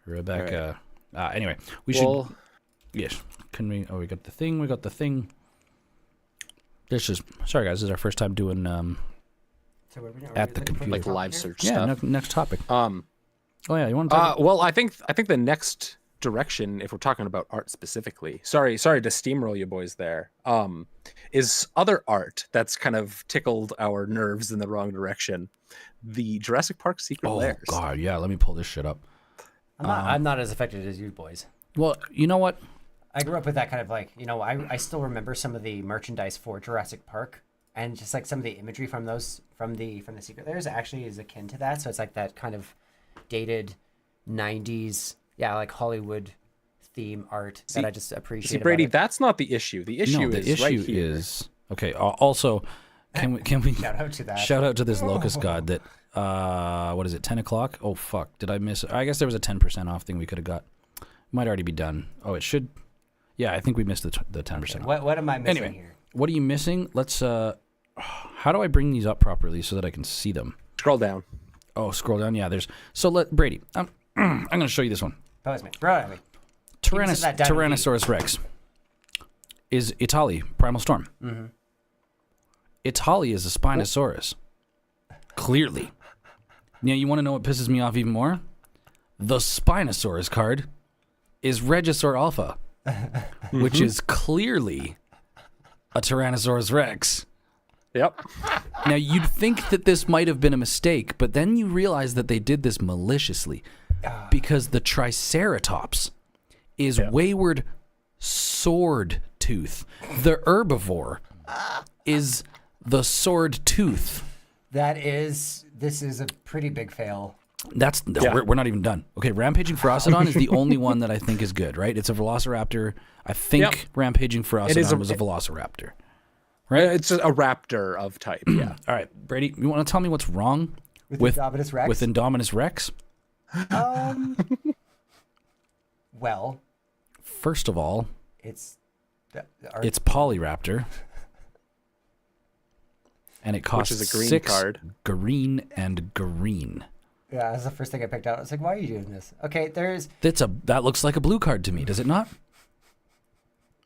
Rebecca. Anyway, we should, yes, can we, we got the thing. This is, sorry guys, this is our first time doing, So are we at the looking for computer. Like top live here? search yeah, stuff. next topic. Oh yeah, you want to talk? well, I think the next direction, if we're talking about art specifically, sorry to steamroll you boys there, is other art that's kind of tickled our nerves in the wrong direction. The Jurassic Park Secret Lairs. Oh god, yeah, let me pull this shit up. I'm not as affected as you boys. Well, you know what? I grew up with that kind of like, I still remember some of the merchandise for Jurassic Park, and just like some of the imagery from those from the Secret Lairs actually is akin to that. So it's like that kind of dated 90s, like Hollywood theme art that I just appreciate. See, Brady, about it. that's not the issue. The issue is right here. is okay. Also, can we Shout out to that. shout out to this locust god that what is it? 10 o'clock? Oh fuck! Did I miss? I guess there was a 10% off thing we could have got. Might already be done. Oh, it should. Yeah, I think we missed the 10% off. What am I missing Anyway, here? what are you missing? Let's. How do I bring these up properly so that I can see them? Scroll down. Oh, scroll down. Yeah, there's. So Brady. I'm going to show you this one. Pose me. Bro at me. Give me some of that diamond Tyrannosaurus Rex is Itali, Primal Storm. Mm-hmm. Itali is a Spinosaurus. Clearly. Now, you want to know what pisses me off even more? The Spinosaurus card is Regisaur Alpha, which is clearly a Tyrannosaurus Rex. Yep. Now, you'd think that this might have been a mistake, but then you realize that they did this maliciously because the Triceratops is Wayward Sword Tooth. The herbivore is the Sword Tooth. This is a pretty big fail. We're not even done. Okay, Rampaging Ferocidon is the only one that I think is good, right? It's a Velociraptor. I think Rampaging Ferocidon was a Velociraptor. Right? It's a raptor of type, yeah. All right, Brady, you want to tell me what's wrong With Indominus Rex? with Indominus Rex? Well, First of all, it's Polyraptor. And it costs Which is a green 6 card. green and green. Yeah, that's the first thing I picked out. I was like, why are you doing this? Okay, That looks like a blue card to me, does it not?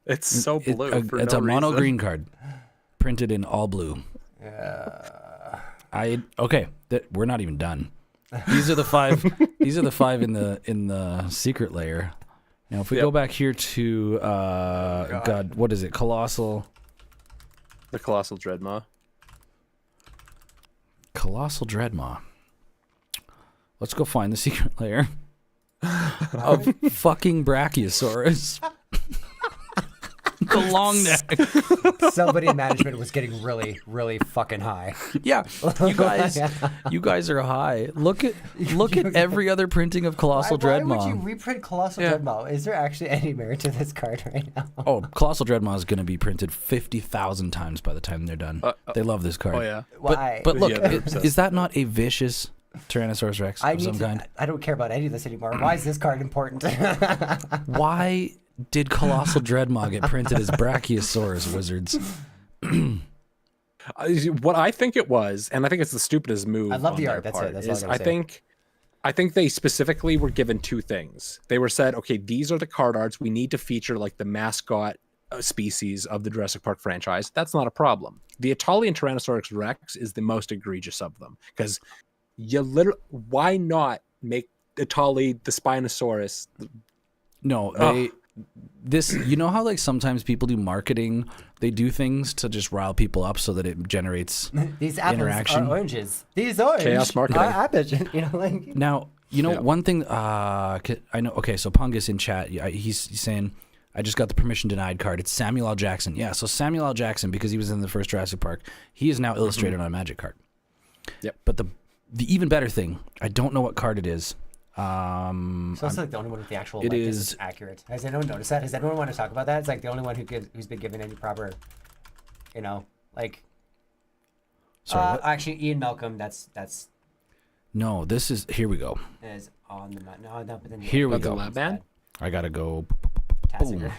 It's so blue. It's a mono green card, printed in all blue. We're not even done. These are the 5. These are the 5 in the secret layer. Now, if we go back here to God, what is it? Colossal Dreadmaw. Colossal Dreadmaw. Let's go find the secret layer of fucking Brachiosaurus. The long neck. somebody in management was getting really, really fucking high. Yeah, you guys are high. Look at every other printing of Colossal Why Dreadmaw. would you reprint Colossal Dreadmaw? Is there actually any merit to this card right now? Oh, Colossal Dreadmaw is going to be printed 50,000 times by the time they're done. They love this card. Oh yeah. Why? But look, Yeah, they're obsessed. is that not a vicious Tyrannosaurus Rex of some kind? I don't care about any of this anymore. Why is this card important? Why did Colossal Dreadmaw get printed as Brachiosaurus, Wizards? What I think it was, and I think it's the stupidest move. I love on the their art. That's part, it. That's all is I gotta say. I think they specifically were given two things. They were said, okay, these are the card arts. We need to feature like the mascot species of the Jurassic Park franchise. That's not a problem. The Italian Tyrannosaurus Rex is the most egregious of them because you literally, why not make Atali, the Spinosaurus. No, this, you know how like sometimes people do marketing, they do things to just rile people up so that it generates These apples interaction. are oranges. These oranges Chaos marketing. are apples. Like Now, one thing, I know, okay, so Pungus in chat, he's saying, I just got the permission denied card. It's Samuel L. Jackson. Yeah, so Samuel L. Jackson, because he was in the first Jurassic Park, he is now illustrated on a Magic card. Yep. But the even better thing, I don't know what card it is. So it's like the only one with the actual it likeness is is accurate. Has anyone noticed that? Does anyone want to talk about that? It's like the only one who's been given any proper, like. Sorry, what? Actually, Ian Malcolm. That's No, this is, here we go. is on the map. No, but then Here we the go. lab man? I gotta go. Tassiger.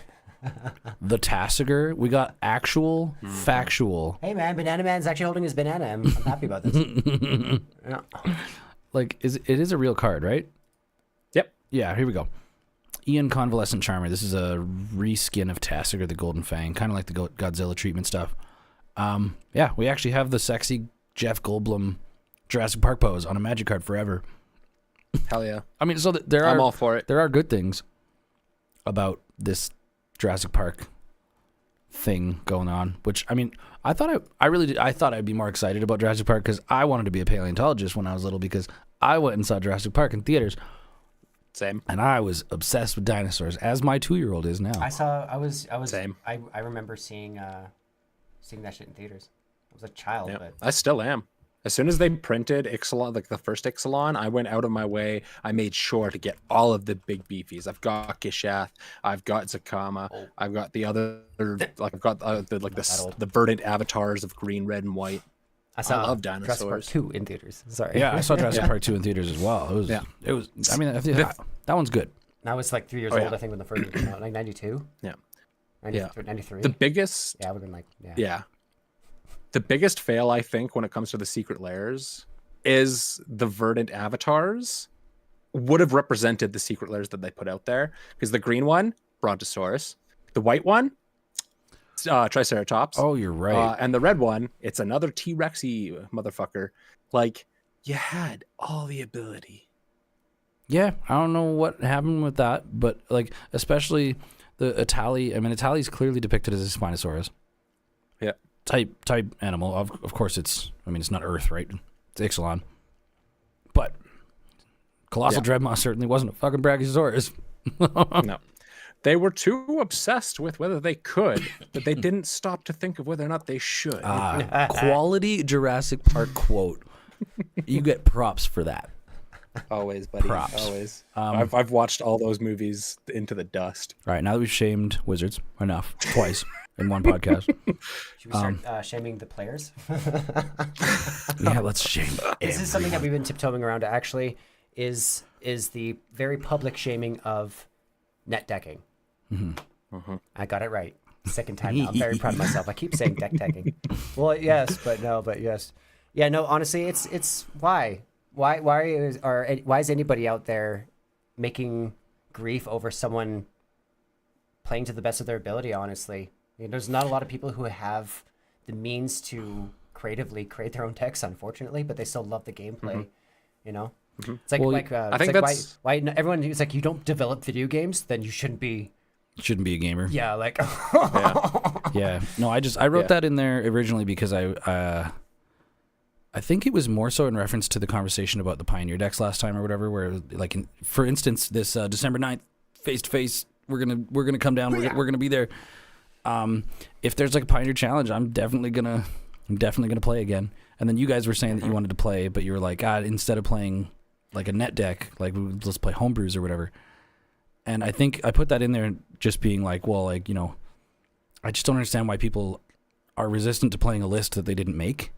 The Tassiger. We got actual, factual. Hey man, Banana Man's actually holding his banana. I'm happy about this. Yeah. Like, it is a real card, right? Yep. Yeah, here we go. Ian Convalescent Charmer. This is a reskin of Tassiger, the Golden Fang, kind of like the Godzilla treatment stuff. Yeah, we actually have the sexy Jeff Goldblum Jurassic Park pose on a Magic card forever. Hell yeah. I mean, so I'm all for it. There are good things about this Jurassic Park thing going on, which, I mean, I thought I'd be more excited about Jurassic Park because I wanted to be a paleontologist when I was little, because I went and saw Jurassic Park in theaters. Same. And I was obsessed with dinosaurs, as my 2-year-old is now. I was Same. I remember seeing that shit in theaters. I was a child, Yep. but I still am. As soon as they printed Ixalan, like the first Ixalan, I went out of my way. I made sure to get all of the big beefies. I've got Gishath, I've got Zakama, I've got the other, like I've got the verdant avatars of green, red, and white. I love Jurassic dinosaurs. Park 2 in theaters. Sorry. Yeah, I saw Jurassic Park 2 in theaters as well. It was. I mean, that one's good. I was like 3 years Oh, old, yeah. I think, when the first one came out, like 92. Yeah. 93. The biggest, Yeah, I would have been like, yeah. yeah. The biggest fail, I think, when it comes to the secret layers is the verdant avatars would have represented the secret layers that they put out there. Because the green one, Brontosaurus. The white one, Triceratops. Oh, you're right. And the red one, it's another T-Rexy motherfucker. Like, you had all the ability. Yeah, I don't know what happened with that, but like, especially the Atali. I mean, Atali's clearly depicted as a Spinosaurus. Yeah. Type animal. Of course, it's not Earth, right? It's Ixalan. But Colossal Dreadmouth certainly wasn't a fucking Brachiosaurus. No. They were too obsessed with whether they could that they didn't stop to think of whether or not they should. Quality Jurassic Park quote. You get props for that. Always, buddy. Props. Always. I've watched all those movies into the dust. All right, now that we've shamed wizards enough, twice in one podcast. Should we start shaming the players? Yeah, let's shame. This is something that we've been tiptoeing around. Actually, is the very public shaming of net decking. I got it right. Second time now. I'm very proud of myself. I keep saying deck decking. Well, yes, but no, but yes. Yeah, no, honestly, it's why is anybody out there making grief over someone playing to the best of their ability? Honestly, there's not a lot of people who have the means to creatively create their own decks, unfortunately, but they still love the gameplay. It's like, Well, I think like that's why everyone who's like, you don't develop video games, then you shouldn't be. Shouldn't be a gamer. Yeah, like. Yeah. No, I wrote that in there originally because I think it was more so in reference to the conversation about the Pioneer decks last time or whatever, where like, for instance, this December 9th, face to face, we're gonna come down, we're gonna be there. If there's like a Pioneer challenge, I'm definitely gonna play again. And then you guys were saying that you wanted to play, but you were like, instead of playing like a net deck, like let's play homebrews or whatever. And I think I put that in there just being like, well, like, I just don't understand why people are resistant to playing a list that they didn't make.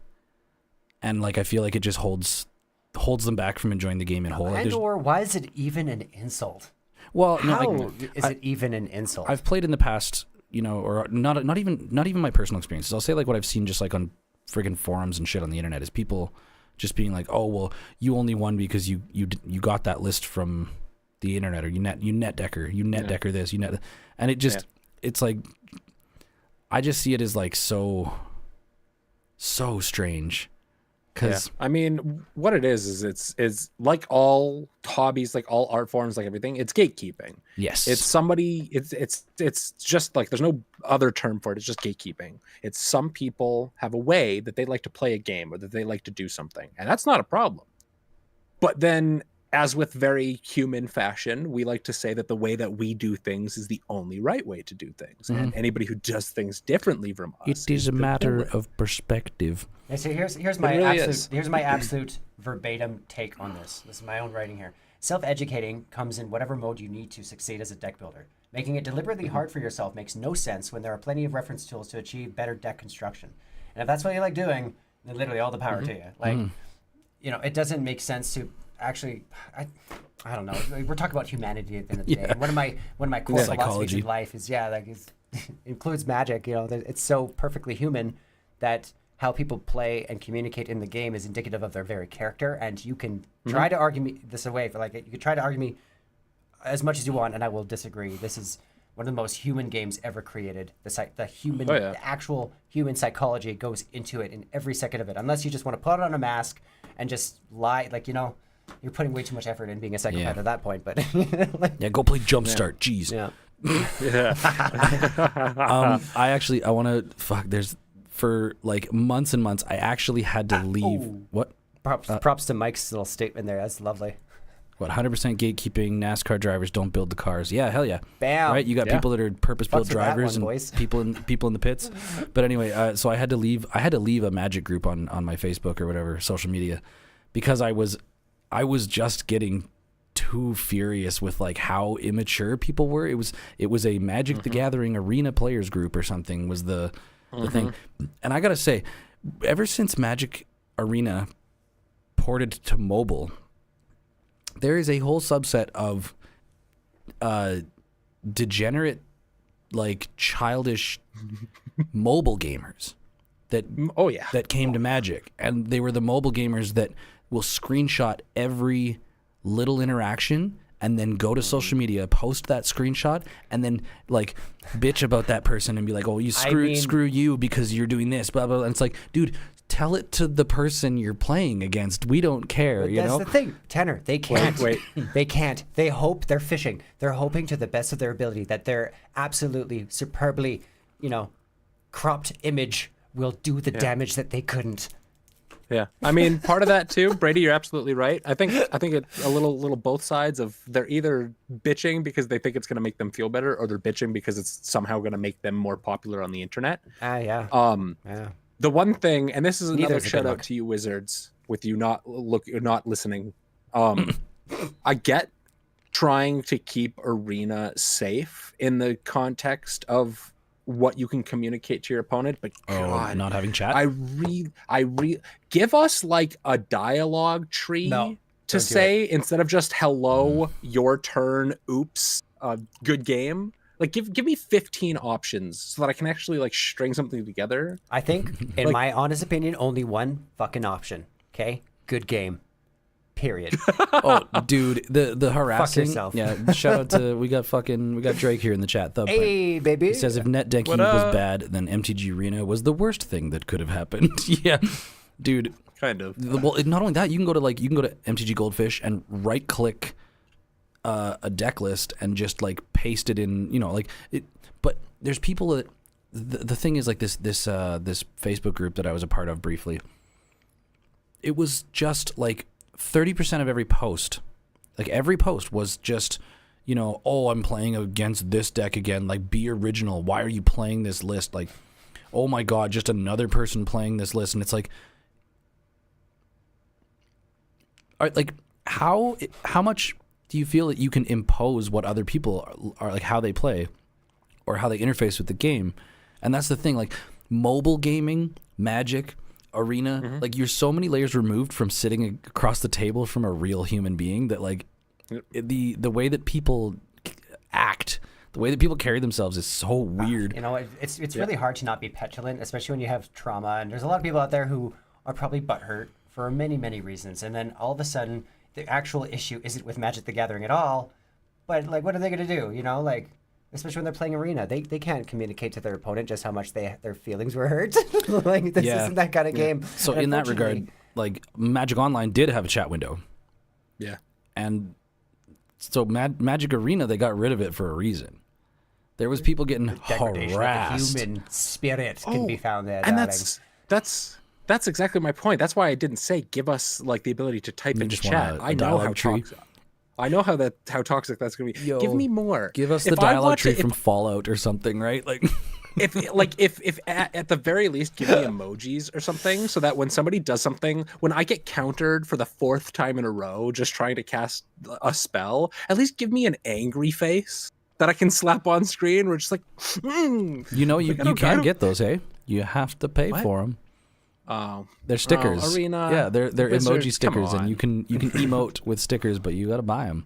And like, I feel like it just holds them back from enjoying the game in whole. And or why is it even an insult? Well, How is it even an insult? I've played in the past, or not even my personal experiences. I'll say like what I've seen just like on friggin' forums and shit on the internet is people just being like, oh, well, you only won because you got that list from the internet, or you net decker this, and it just it's like, I just see it as like so strange Because I mean, what it is it's like all hobbies, like all art forms, like everything. It's gatekeeping. yes, It's somebody. It's just like there's no other term for it. It's just gatekeeping. It's some people have a way that they like to play a game or that they like to do something, and that's not a problem. But then, as with very human fashion, we like to say that the way that we do things is the only right way to do things, and anybody who does things differently from us, it is a the matter villain. of perspective. And so here's my really absolute is. here's my absolute verbatim take on this. This is my own writing here. Self-educating comes in whatever mode you need to succeed as a deck builder. Making it deliberately hard for yourself makes no sense when there are plenty of reference tools to achieve better deck construction. And if that's what you like doing, then literally all the power to you. Like, it doesn't make sense to actually. I don't know. We're talking about humanity at the end of the day. And one of my core philosophies Psychology. in life is includes magic. It's so perfectly human that how people play and communicate in the game is indicative of their very character. And you can try to argue me this away you can try to argue me as much as you want, and I will disagree. This is one of the most human games ever created. The actual human psychology goes into it in every second of it. Unless you just want to put on a mask and just lie, you're putting way too much effort in being a psychopath at that point. But Yeah, go play Jumpstart. Jeez. yeah. I want to there's for like months and months I actually had to leave. What? Props to Mike's little statement there. That's lovely. What? 100% gatekeeping. NASCAR drivers don't build the cars. Yeah, hell yeah. Bam. Right? You got people that are purpose-built Fucks with that drivers one, and boys. people in the pits. But anyway, so I had to leave. I had to leave a Magic group on my Facebook or whatever social media because I was just getting too furious with like how immature people were. It was a Magic the Gathering arena players group or something was the thing. And I gotta say, ever since Magic Arena ported to mobile, there is a whole subset of degenerate, like childish mobile gamers that came to Magic, and they were the mobile gamers that will screenshot every little interaction and then go to social media, post that screenshot, and then like bitch about that person and be like, "Oh, you screw you because you're doing this." Blah blah. Blah. And it's like, dude, tell it to the person you're playing against. We don't care. But you know. that's the thing, Tanner. They can't. Wait. They can't. They hope. They're fishing. They're hoping to the best of their ability that their absolutely superbly, cropped image will do the damage that they couldn't. Yeah, I mean, part of that too, Brady. You're absolutely right. I think it's a little both sides of they're either bitching because they think it's going to make them feel better, or they're bitching because it's somehow going to make them more popular on the internet. Yeah. Yeah. The one thing, and this is Neither another is a shout good out look. to you, Wizards, with you not listening. I get trying to keep Arena safe in the context of what you can communicate to your opponent, but God, not having chat. I give us like a dialogue tree to say instead of just hello, your turn, oops, good game. Like give me 15 options so that I can actually like string something together. I think, in my honest opinion, only one fucking option. Okay, good game. Period. Oh, dude, the harassing. yourself. Yeah, shout out to we got Drake here in the chat. Thub Hey, baby. He says if NetDecky was bad, then MTG Arena was the worst thing that could have happened. Yeah, dude. Kind of. Well, not only that, you can go to MTG Goldfish and right click a deck list and just like paste it in. But there's people that the thing is like this Facebook group that I was a part of briefly. It was just like 30% of every post, like every post was just, oh, I'm playing against this deck again. Like, be original. Why are you playing this list? Like, oh my God, just another person playing this list. And it's like, all right, like how much do you feel that you can impose what other people are like, how they play or how they interface with the game? And that's the thing, like mobile gaming, Magic, Arena, like you're so many layers removed from sitting across the table from a real human being that like the way that people act, the way that people carry themselves is so weird. It's really hard to not be petulant, especially when you have trauma. And there's a lot of people out there who are probably butthurt for many, many reasons. And then all of a sudden, the actual issue isn't with Magic the Gathering at all. But like, what are they going to do? Especially when they're playing Arena, they can't communicate to their opponent just how much their feelings were hurt. Like this isn't that kind of game. So And in that regard, unfortunately, like Magic Online did have a chat window. Yeah. And so Magic Arena, they got rid of it for a reason. There was people getting Degradation harassed. of the human spirit can be found there. And darling. that's exactly my point. That's why I didn't say give us like the ability to type You into just chat. want a I know how dialogue tree? toxic. I know how toxic that's gonna be. Yo, give me more. Give us the If I dialogue want tree to- from Fallout or something, right? Like, if at the very least give me emojis or something, so that when somebody does something, when I get countered for the 4th time in a row just trying to cast a spell, at least give me an angry face that I can slap on screen. We're just like, you know, you Like, I don't- I can don't- get those, hey? You have to pay What? for them. oh, They're stickers. Arena, yeah, they're Wizards, emoji come stickers, and on. you can emote with stickers, but you got to buy them.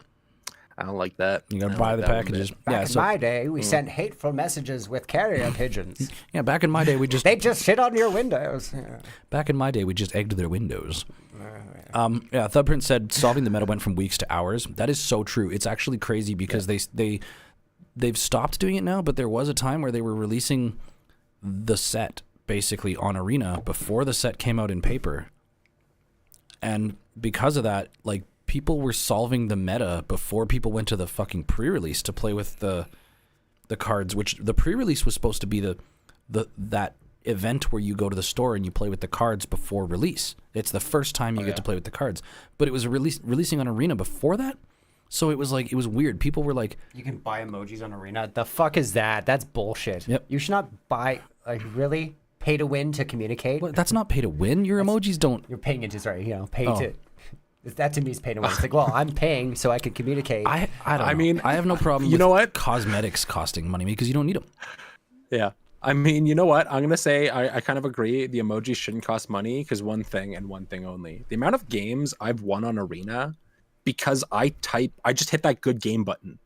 I don't like that. You got I to don't buy like the that one bit. packages. Back Yeah, in so my day, we sent hateful messages with carrier pigeons. yeah, back in my day, we just They just shit on your windows. Yeah. egged their windows. Yeah, Thubprint said solving the meta went from weeks to hours. That is so true. It's actually crazy because they've stopped doing it now, but there was a time where they were releasing the set basically on Arena before the set came out in paper. And because of that, like, people were solving the meta before people went to the fucking pre-release to play with the cards, which the pre-release was supposed to be that event where you go to the store and you play with the cards before release. It's the first time you get to play with the cards. But it was releasing on Arena before that. So it was weird. People were like, You can buy emojis on Arena. The fuck is that? That's bullshit. Yep. You should not buy, like, really pay to win to communicate. well, that's not pay to win. Your emojis don't. You're paying into, sorry, pay Oh. to. That to me is pay to win. It's like, well, I'm paying so I can communicate. I don't know. I mean, I have no problem you with know what? cosmetics costing money because you don't need them. Yeah. I mean, you know what? I'm going to say I kind of agree. The emojis shouldn't cost money because one thing and one thing only. The amount of games I've won on Arena because I just hit that good game button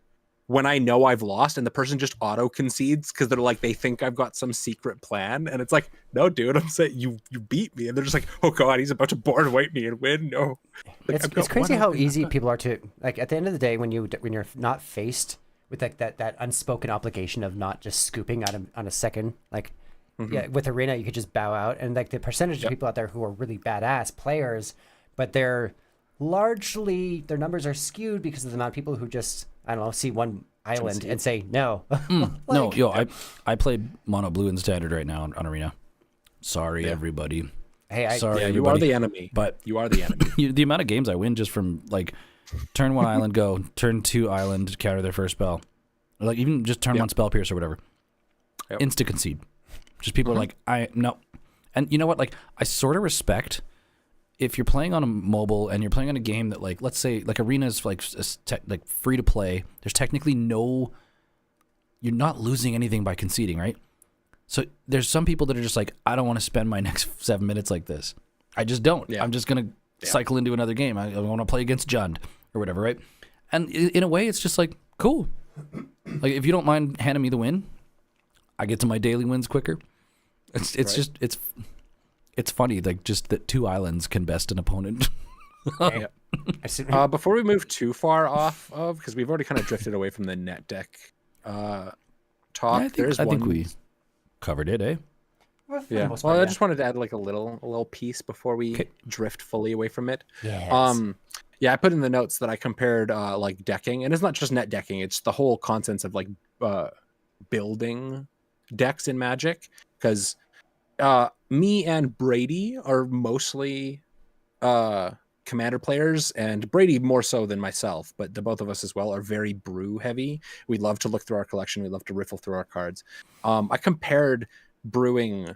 when I know I've lost and the person just auto concedes because they're like, they think I've got some secret plan. And it's like, no, dude, I'm saying you beat me. And they're just like, oh God, he's about to board wipe me and win. No. Like, It's crazy how easy people are to, like, at the end of the day, when you're not faced with like that unspoken obligation of not just scooping on a second, like, yeah, with Arena you could just bow out, and like the percentage of people out there who are really badass players, but they're largely, their numbers are skewed because of the amount of people who just, I don't know, see one island and say no. No, I played mono blue in standard right now on Arena. Sorry, everybody. Hey, Sorry, Yeah, you everybody. are the enemy. But You are the enemy. the amount of games I win just from like turn 1 island go, turn 2 island counter their first spell, or like even just turn 1 spell pierce or whatever, Yep. insta concede. Just people are like, no, and you know what? Like, I sort of respect if you're playing on a mobile and you're playing on a game that, like, let's say like Arena is like like free to play. There's technically you're not losing anything by conceding, right? So there's some people that are just like, I don't want to spend my next 7 minutes like this. I just don't. Yeah. I'm just gonna cycle into another game. I want to play against Jund or whatever, right? And in a way, it's just like, cool. Like, if you don't mind handing me the win, I get to my daily wins quicker. It's Right. just it's funny, like, just that 2 islands can best an opponent. hey, Before we move too far off of, because we've already kind of drifted away from the net deck talk. I think one. we covered it, eh? for the Yeah. most Well, part, I just wanted to add like a little piece before we 'Kay. drift fully away from it. Yes. Yeah, I put in the notes that I compared like decking, and it's not just net decking; it's the whole concepts of like building decks in Magic. Because me and Brady are mostly commander players, and Brady more so than myself, but the both of us as well are very brew heavy. We love to look through our collection. We love to riffle through our cards. I compared brewing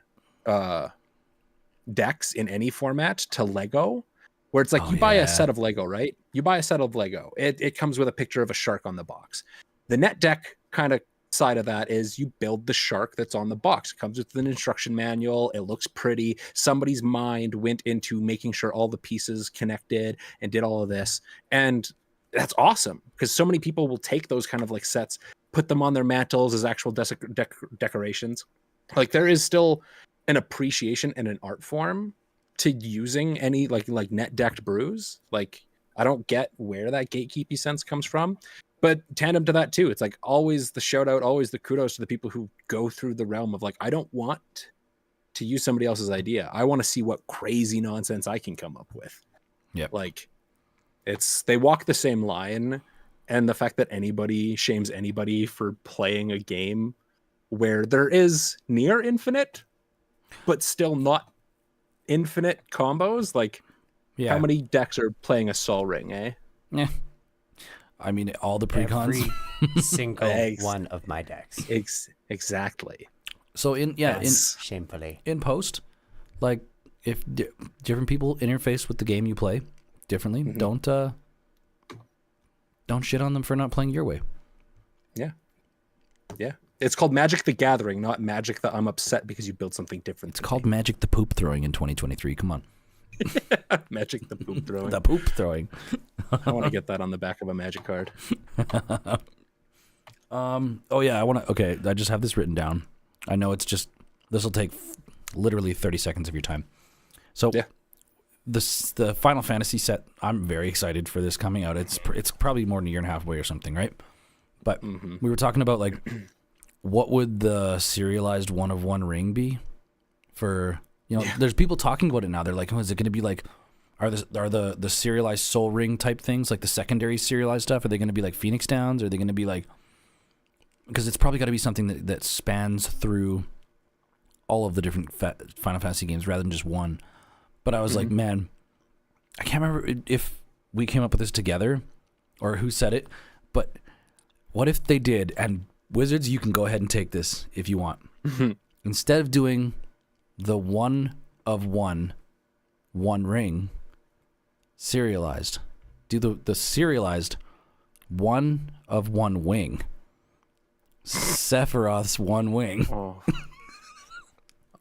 decks in any format to Lego, where it's like you buy a set of Lego, right? You buy a set of Lego. It comes with a picture of a shark on the box. The net deck kind of side of that is you build the shark that's on the box. It comes with an instruction manual. It looks pretty. Somebody's mind went into making sure all the pieces connected and did all of this. And that's awesome because so many people will take those kind of like sets, put them on their mantles as actual decorations. Like there is still an appreciation and an art form to using any like net decked brews. Like I don't get where that gatekeepy sense comes from. But tandem to that too, it's like always the shout out, always the kudos to the people who go through the realm of like, I don't want to use somebody else's idea. I want to see what crazy nonsense I can come up with. Yeah. Like, they walk the same line, and the fact that anybody shames anybody for playing a game where there is near infinite, but still not infinite combos. Like, how many decks are playing a Sol Ring, eh? Yeah. I mean, all the precons. Every single one of my decks. Exactly. So Shamefully. in post, like, if different people interface with the game you play differently, don't shit on them for not playing your way. Yeah. It's called Magic the Gathering, not Magic the I'm upset because you built something different. It's called Magic the Poop Throwing in 2023. Come on. Magic the Poop Throwing. The poop throwing. I want to get that on the back of a Magic card. Oh yeah, okay, I just have this written down. I know this will take literally 30 seconds of your time. So yeah. The Final Fantasy set, I'm very excited for this coming out. It's probably more than a year and a half away or something, right? But we were talking about, like, what would the serialized 1-of-1 ring be for, there's people talking about it now. They're like, oh, is it going to be like, are the serialized Soul Ring type things, like the secondary serialized stuff, are they going to be like Phoenix Downs? Are they going to be like, because it's probably got to be something that spans through all of the different Final Fantasy games rather than just one. But I was like, man, I can't remember if we came up with this together or who said it, but what if they did, and Wizards, you can go ahead and take this if you want. Instead of doing the 1-of-1 one ring serialized, do the serialized 1-of-1 wing. Sephiroth's one wing.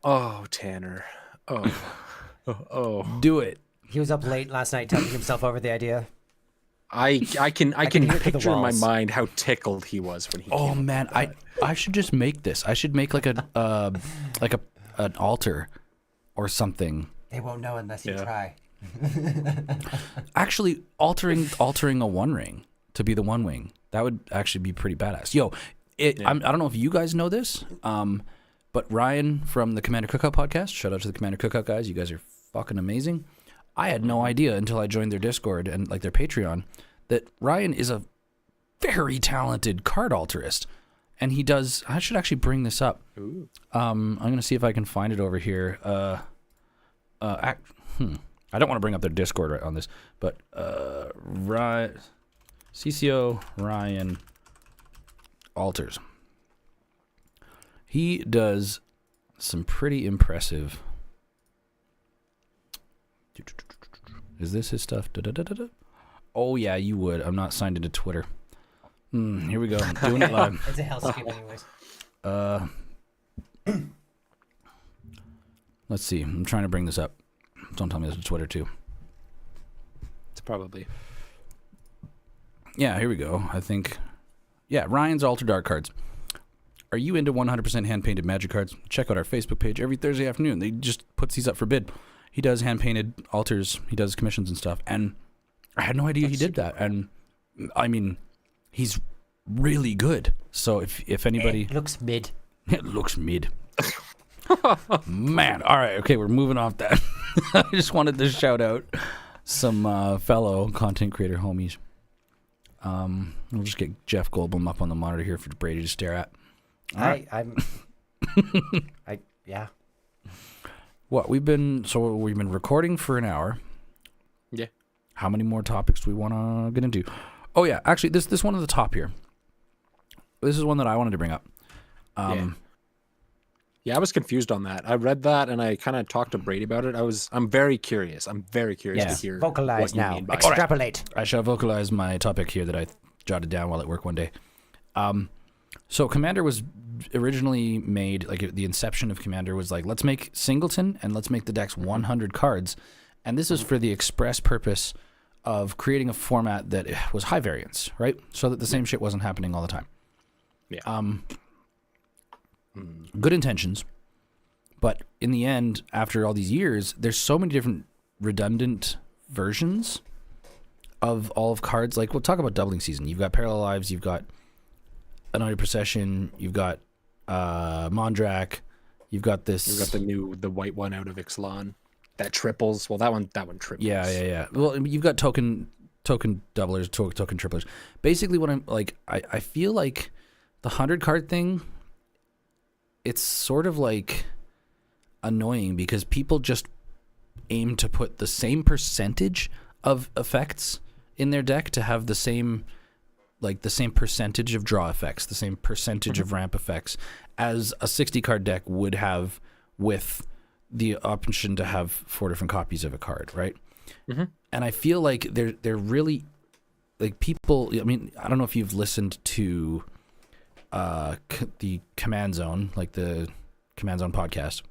Oh, Tanner. Oh. Do it. He was up late last night touching himself over the idea. I can picture in my walls. mind how tickled he was when he came up Man, with that. I should just make this. I should make like an altar or something. They won't know unless you try. Actually, altering a one ring to be the one wing. That would actually be pretty badass. Yo, I don't know if you guys know this, but Ryan from the Commander Cookout podcast, shout out to the Commander Cookout guys. You guys are fucking amazing. I had no idea until I joined their Discord and like their Patreon that Ryan is a very talented card alterist. And he does, I should actually bring this up. Ooh. I'm going to see if I can find it over here. I don't want to bring up their Discord on this, but CCO Ryan alters. He does some pretty impressive. Is this his stuff? Da-da-da-da-da. Oh yeah, you would. I'm not signed into Twitter. Here we go. I'm doing it live. It's a hellscape anyways. Let's see. I'm trying to bring this up. Don't tell me this is Twitter too. It's probably. Yeah, here we go. I think. Yeah, Ryan's Altered Art cards. Are you into 100% hand-painted Magic cards? Check out our Facebook page every Thursday afternoon. They just puts these up for bid. He does hand-painted altars. He does commissions and stuff. And I had no idea he did that. And, I mean, he's really good. So if anybody... It looks mid. It looks mid. Man. All right. Okay, we're moving off that. I just wanted to shout out some fellow content creator homies. We'll just get Jeff Goldblum up on the monitor here for Brady to stare at. Yeah. What we've been recording for an hour. Yeah. How many more topics do we want to get into? Oh yeah, actually this one at the top here. This is one that I wanted to bring up. Yeah, I was confused on that. I read that and I kind of talked to Brady about it. I'm very curious. I'm very curious to hear. Vocalize what you now. mean by it. Extrapolate. I shall vocalize my topic here that I jotted down while at work one day. So Commander was originally made, like the inception of Commander was like, let's make Singleton and let's make the decks 100 cards. And this is for the express purpose of creating a format that was high variance, right? So that the same shit wasn't happening all the time. Yeah. Good intentions. But in the end, after all these years, there's so many different redundant versions of all of cards. Like, we'll talk about doubling season. You've got Parallel Lives, you've got Annoyed Procession, you've got Mondrak, You've got this. You've got the white one out of Ixalan that triples. Well, that one triples. Yeah. Well, you've got token doublers, token triplers. Basically, what I'm like, I feel like the 100 card thing, it's sort of like annoying because people just aim to put the same percentage of effects in their deck to have the same percentage of draw effects, the same percentage of ramp effects as a 60 card deck would have with the option to have 4 different copies of a card, right? And I feel like they're really like people. I mean, I don't know if you've listened to the Command Zone, like the Command Zone podcast.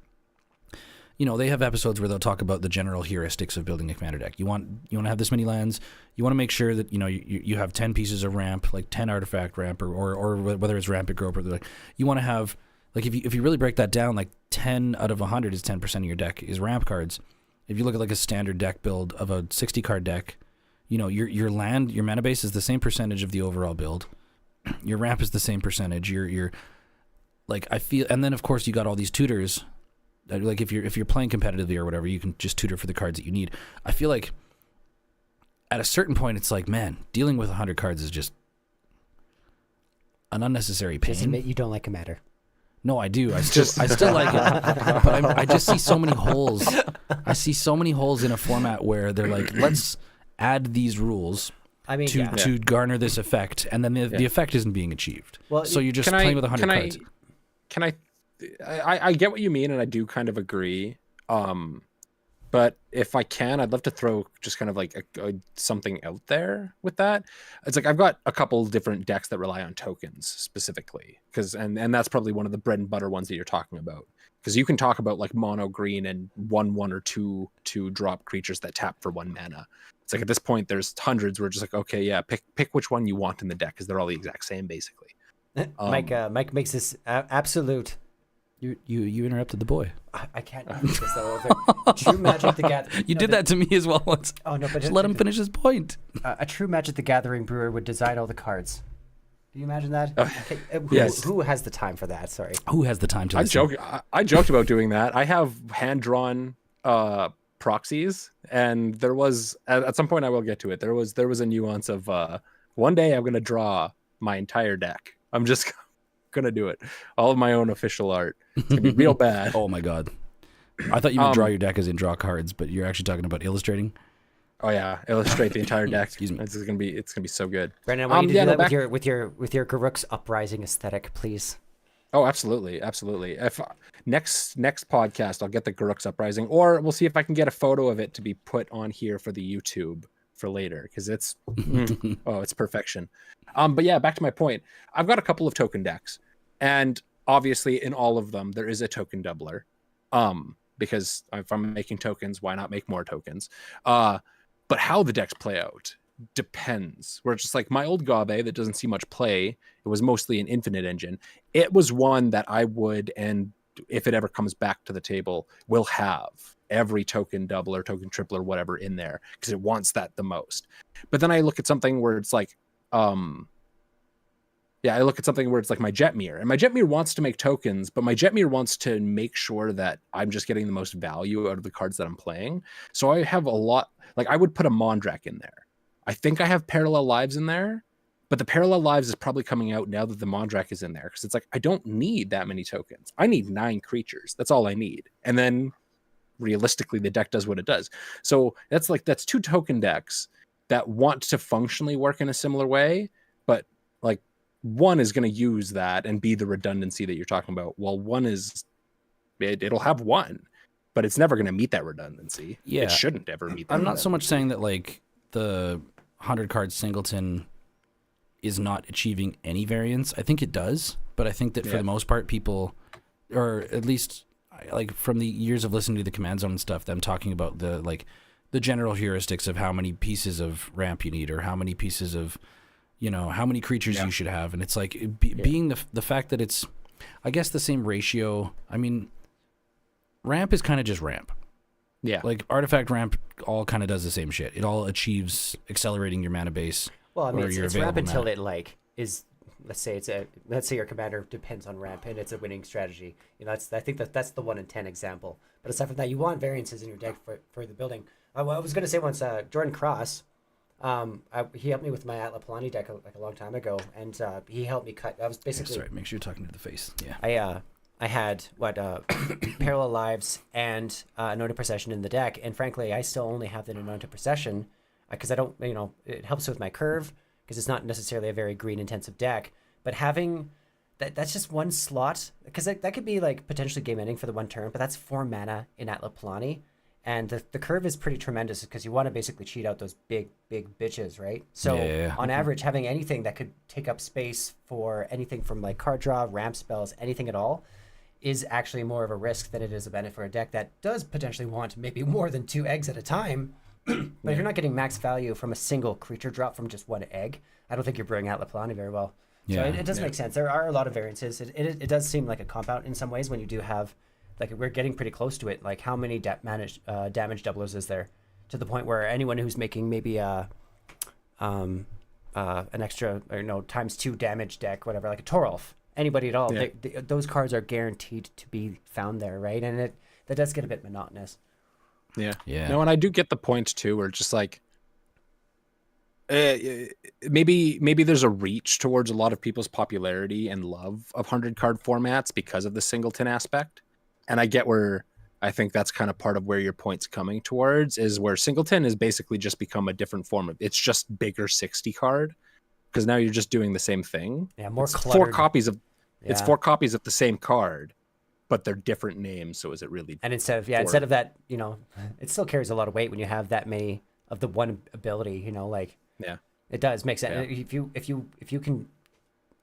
You know, they have episodes where they'll talk about the general heuristics of building a commander deck. You want to have this many lands. You want to make sure that you have 10 pieces of ramp, like 10 artifact ramp, or whether it's rampant growth, or like you want to have, like, if you really break that down, like 10 out of 100 is 10% of your deck is ramp cards. If you look at like a standard deck build of a 60 card deck, your mana base is the same percentage of the overall build. Your ramp is the same percentage. Your like, I feel, and then of course you got all these tutors. Like if you're playing competitively or whatever, you can just tutor for the cards that you need. I feel like at a certain point, it's like, man, dealing with 100 cards is just an unnecessary pain. Just admit you don't like Commander. No, I do. I still like it, but I just see so many holes. I see so many holes in a format where they're like, let's add these rules. To garner this effect, and then the effect isn't being achieved. Well, so you're just playing with 100 cards. I get what you mean, and I do kind of agree. But if I can, I'd love to throw just kind of like something out there with that. It's like I've got a couple different decks that rely on tokens specifically, and that's probably one of the bread and butter ones that you're talking about. Because you can talk about like mono green and 1/1 or 2/2 drop creatures that tap for 1 mana. It's like at this point there's hundreds. We're just like, okay, yeah, pick which one you want in the deck because they're all the exact same basically. Mike makes this absolute. You interrupted the boy. I can't do this though. True Magic the Gathering. You did that to me as well once. Oh no, but just let him finish his point. A true Magic the Gathering brewer would design all the cards. Do you imagine that? Yes. Who has the time for that? Sorry. Who has the time to? I joked about doing that. I have hand drawn proxies, and there was at some point I will get to it. There was a nuance of one day I'm going to draw my entire deck. I'm just gonna do it, all of my own official art. It's gonna be real bad. Oh my god, I thought you would draw your deck as in draw cards, but you're actually talking about illustrating. Oh yeah, illustrate the entire deck. Excuse me. It's gonna be so good. Brandon, I want you to do that with your Garruk's Uprising aesthetic, please. Oh, absolutely. If next podcast I'll get the Garruk's Uprising, or we'll see if I can get a photo of it to be put on here for the YouTube for later, because it's it's perfection. But yeah, back to my point. I've got a couple of token decks, and obviously in all of them there is a token doubler. Because if I'm making tokens, why not make more tokens? But how the decks play out depends. Where it's just like my old Gabe that doesn't see much play, it was mostly an infinite engine. It was one that I would, and if it ever comes back to the table, will have every token doubler, token tripler, whatever in there, because it wants that the most. But then I look at something where it's like, I look at something where it's like my Jetmir, and my Jetmir wants to make tokens, but my Jetmir wants to make sure that I'm just getting the most value out of the cards that I'm playing. So I have a lot, like I would put a Mondrak in there. I think I have Parallel Lives in there, but the Parallel Lives is probably coming out now that the Mondrak is in there, because it's like, I don't need that many tokens. I need 9 creatures. That's all I need. And then realistically, the deck does what it does. So that's 2 token decks that want to functionally work in a similar way, but like one is going to use that and be the redundancy that you're talking about. Well, one is, it'll have one, but it's never going to meet that redundancy. Yeah. It shouldn't ever meet that. I'm not so much saying that like the 100 card singleton is not achieving any variance. I think it does, but I think that for the most part, people, or at least like from the years of listening to the Command Zone and stuff, them talking about the general heuristics of how many pieces of ramp you need, or how many pieces of, how many creatures you should have. And it's like being the fact that it's, I guess, the same ratio. I mean, ramp is kind of just ramp. Yeah. Like artifact ramp all kind of does the same shit. It all achieves accelerating your mana base. Well, I mean, it's ramp until it like is let's say your commander depends on ramp and it's a winning strategy. I think that's the 1 in 10 example. But aside from that, you want variances in your deck for the building. I was going to say once, Jordan Cross, he helped me with my Atla Palani deck like a long time ago, and he helped me cut. I was basically Sorry, make sure you're talking to the face. Yeah. I had Parallel Lives and Anointed Procession in the deck, and frankly, I still only have the Anointed Procession because I don't, it helps with my curve because it's not necessarily a very green intensive deck. But having that's just one slot because that could be like potentially game ending for the 1 turn, but that's 4 mana in Atla Palani, and the curve is pretty tremendous because you want to basically cheat out those big bitches, right? So on average, having anything that could take up space for anything from like card draw, ramp spells, anything at all, is actually more of a risk than it is a benefit for a deck that does potentially want maybe more than 2 eggs at a time. But if you're not getting max value from a single creature drop from just 1 egg, I don't think you're brewing Atla Palani very well. So it does make sense. There are a lot of variances. It does seem like a compound in some ways when you do have, like we're getting pretty close to it. Like how many damage doublers is there to the point where anyone who's making maybe an extra times 2 damage deck, whatever, like a Torolf, anybody at all, those cards are guaranteed to be found there, right? And that does get a bit monotonous. Yeah. No, and I do get the point too, where just like maybe there's a reach towards a lot of people's popularity and love of 100-card formats because of the singleton aspect. And I get where I think that's kind of part of where your point's coming towards, is where singleton has basically just become a different form of, it's just bigger 60 card. Because now you're just doing the same thing. Yeah, more it's cluttered. 4 copies of it's 4 copies of the same card, but they're different names. So is it really? And instead of that, it still carries a lot of weight when you have that many of the one ability. It does make sense. Yeah. If you can,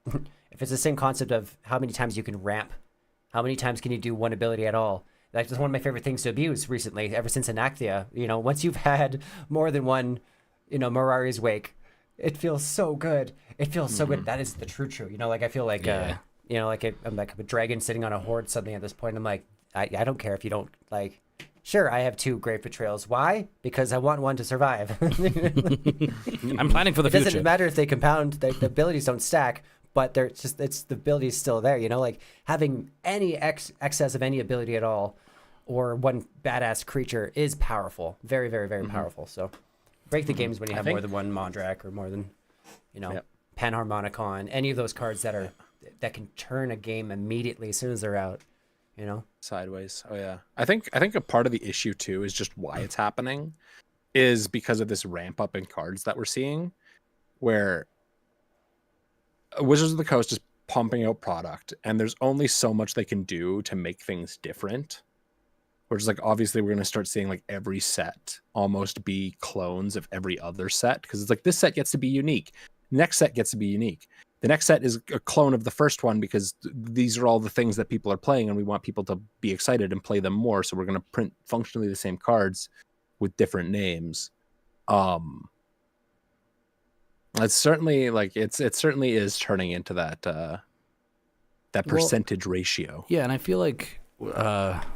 if it's the same concept of how many times you can ramp, how many times can you do one ability at all? That's one of my favorite things to abuse recently, ever since Anacthea. Once you've had more than one, Mirari's Wake. It feels so good. It feels so good. That is the true. I feel like, I'm like a dragon sitting on a horde suddenly at this point. I'm like, I don't care if you don't like. Sure, I have 2 Grave Betrayals. Why? Because I want one to survive. I'm planning for the future. It doesn't matter if they compound. The abilities don't stack, but it's the ability is still there. Like having any excess of any ability at all, or one badass creature is powerful. Very, very, very powerful. So. Break the games when you have more than one Mondrak or more than, Panharmonicon, any of those cards that can turn a game immediately as soon as they're out, Sideways. Oh yeah. I think a part of the issue too is just why it's happening is because of this ramp up in cards that we're seeing, where Wizards of the Coast is pumping out product and there's only so much they can do to make things different. Which is like, obviously, we're going to start seeing like every set almost be clones of every other set. Because it's like, this set gets to be unique. Next set gets to be unique. The next set is a clone of the first one because these are all the things that people are playing and we want people to be excited and play them more. So we're going to print functionally the same cards with different names. It's certainly like, it certainly is turning into that percentage ratio. Yeah, and I feel like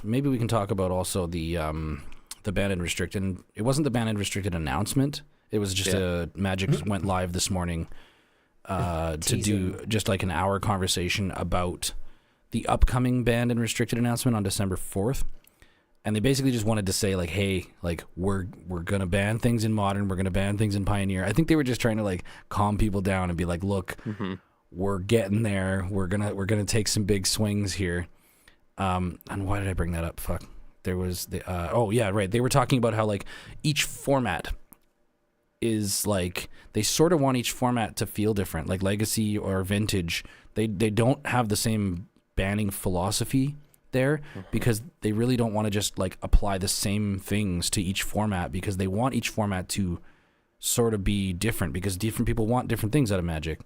maybe we can talk about also the banned and restricted. It wasn't the banned and restricted announcement. It was just a Magic went live this morning to do just like an hour conversation about the upcoming banned and restricted announcement on December 4th. And they basically just wanted to say like, hey, like we're gonna ban things in Modern, we're gonna ban things in Pioneer. I think they were just trying to like calm people down and be like, look, we're getting there. We're gonna take some big swings here. And why did I bring that up? Fuck. There was the right. They were talking about how like each format is like, they sort of want each format to feel different. Like Legacy or Vintage, they don't have the same banning philosophy there because they really don't want to just like apply the same things to each format, because they want each format to sort of be different, because different people want different things out of Magic.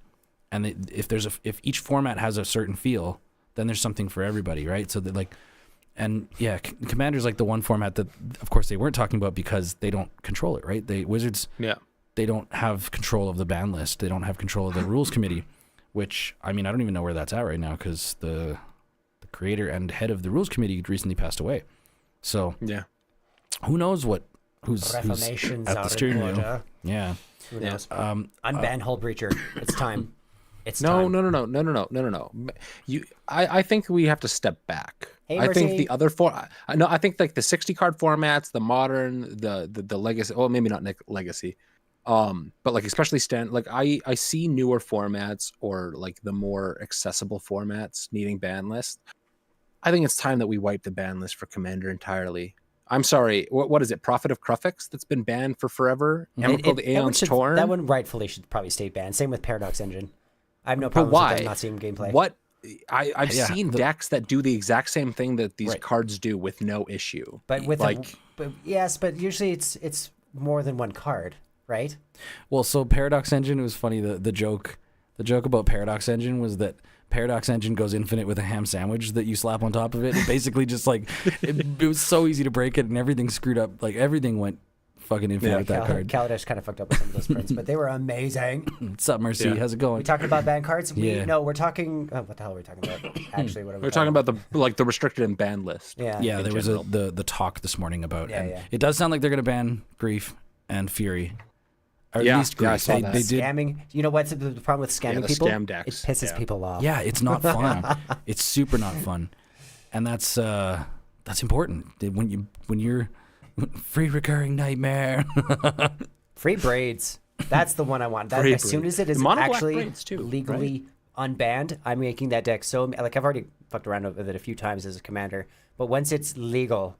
And if each format has a certain feel, then there's something for everybody, right? So that like, and yeah, Commander's like the one format that, of course, they weren't talking about because they don't control it, right? Wizards, they don't have control of the ban list. They don't have control of the rules committee, which, I mean, I don't even know where that's at right now because the creator and head of the rules committee recently passed away. So who knows who's at the steering wheel? Yeah. Who knows? Unban Hull Breacher. It's time. It's No, time. no. I think we have to step back. Hey, I think Mercy. the other I think like the 60 card formats, the modern, the legacy. Well, maybe not legacy, but like especially like I see newer formats or like the more accessible formats needing ban lists. I think it's time that we wipe the ban list for Commander entirely. I'm sorry. What is it? Prophet of Krufix that's been banned for forever. Emrakul the Aeon's Torn. That one rightfully should probably stay banned. Same with Paradox Engine. I have no But problem why? with them not seeing gameplay. What? I've Yeah, seen decks that do the exact same thing that these Right. cards do with no issue. But with like, but usually it's more than one card, right? Well, so Paradox Engine, it was funny. The joke about Paradox Engine was that Paradox Engine goes infinite with a ham sandwich that you slap on top of it. It basically just like it was so easy to break it, and everything screwed up. Like everything went fucking infinite with that card. Kaladesh kind of fucked up with some of those prints, but they were amazing. What's up, Mercy? Yeah. How's it We going? talking about ban cards? Yeah. No, we're talking. What the hell are we talking about? Actually, what are we're talking about the restricted and banned list. Yeah. Yeah, there was general. the talk this morning about. Yeah, and yeah. It does sound like they're gonna ban Grief and Fury. Or Yeah, at least Grief. yeah, I saw that. They did. Scamming. You know what's the problem with scamming the people? scam decks. It pisses Yeah. people off. Yeah, it's not fun. It's super not fun, and that's important. When you're free recurring nightmare. Free braids. That's the one I want. That, Free as soon as it is Mono black actually braids too, legally unbanned, I'm making that deck so like I've already fucked around with it a few times as a commander, but once it's legal,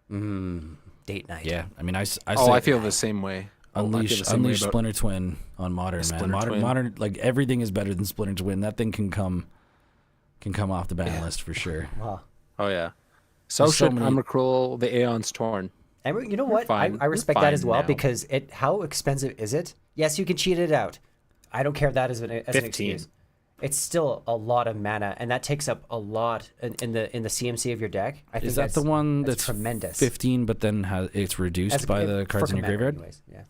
date night. Yeah, I mean, I I feel the same way. Unleash Splinter Twin on Modern, man. Splinter Twin. Modern, like everything is better than Splinter Twin. That thing can come off the ban list for sure. Wow. Oh yeah. So There's so should many- Emrakul the Aeon's Torn. And you know what? fine. I We're respect that fine as well now. because how expensive is it? Yes, you can cheat it out. I don't care if that as an 15. excuse. It's still a lot of mana, and that takes up a lot in the CMC of your deck. I think Is that the one that's tremendous? 15, but then it's reduced As a- by the for cards in your commander graveyard? anyways, yeah.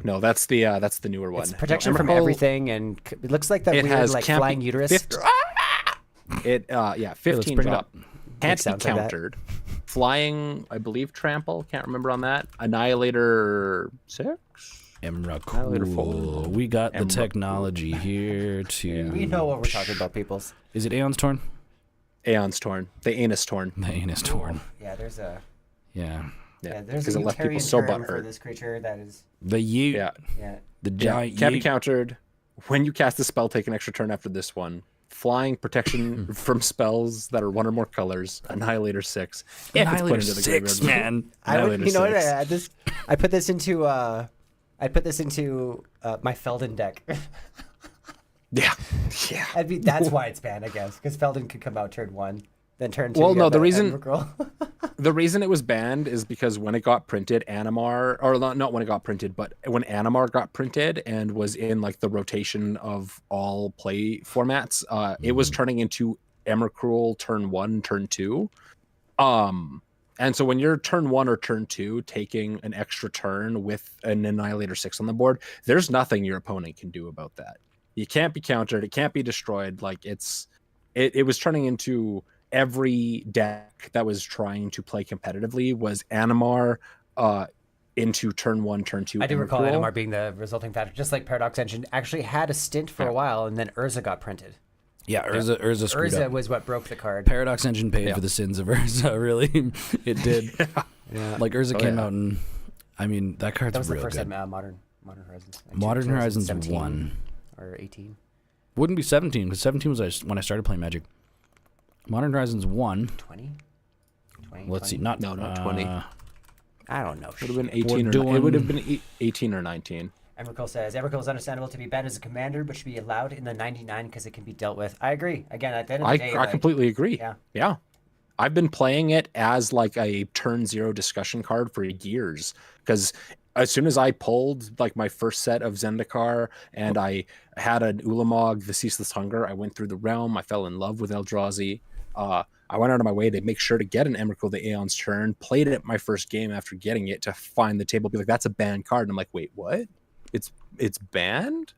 No, that's the newer one. It's protection No, from Emrakul, everything, and it looks like that It weird has like can't be- flying uterus. 15 bring it drop. up. Can't be sounds like that. countered. Flying, I believe trample. Can't remember on that. Annihilator 6. Annihilator Emrakul. four. We got the Emrakul. technology here to. We know what we're talking about, peoples. Is it Aeon's Torn? Aeon's Torn. The Anus Torn. The Anus Torn. Yeah, there's a Yeah. there's because a it left people utilitarian so term for butthurt. this creature that is The Yeet. Yeah. The Yeah. giant Can't be Yeet. countered. When you cast a spell, take an extra turn after this one. Flying protection from spells that are one or more colors. Annihilator 6. If it's put Annihilator into the 6, graveyard. man. I would, Annihilator you know what? 6. I put this into my Felden deck. Yeah. That's why it's banned, I guess, because Felden could come out turn 1, then turn 2. Well, you no, have the a reason- Emrakul. The reason it was banned is because when it got printed, Animar, or not when it got printed, but when Animar got printed and was in like the rotation of all play formats, it was turning into Emrakul turn 1, turn 2. And so when you're turn 1 or turn 2 taking an extra turn with an Annihilator 6 on the board, there's nothing your opponent can do about that. You can't be countered, it can't be destroyed. Like it was turning into every deck that was trying to play competitively was Animar into turn 1, turn 2. I do recall Emrakul. Animar being the resulting factor, just like Paradox Engine actually had a stint for a while, and then Urza got printed. Yeah, Urza screwed Urza up. was what broke the card. Paradox Engine paid for the sins of Urza, really. It did. Yeah. Like, Urza came yeah. out and, I mean, that card's That was the real first good. time Modern Horizons. Like Modern Horizons 2017 1. or 18. Wouldn't be 17, because 17 was when I started playing Magic. Modern Horizons 1. 20? 20? Let's see, 20? not 20. I don't know. Would have been shit. 18 or doing- it would have been 18 or 19. Emrakul says Emrakul is understandable to be banned as a commander, but should be allowed in the 99 because it can be dealt with. I agree. Again, at the end of the day, I completely agree. Yeah. I've been playing it as like a turn 0 discussion card for years because as soon as I pulled like my first set of Zendikar and I had an Ulamog, the Ceaseless Hunger, I went through the realm. I fell in love with Eldrazi. I went out of my way to make sure to get an Emrakul the Aeon's Turn, played it my first game after getting it to find the table, be like, that's a banned card. And I'm like, wait, what? It's banned?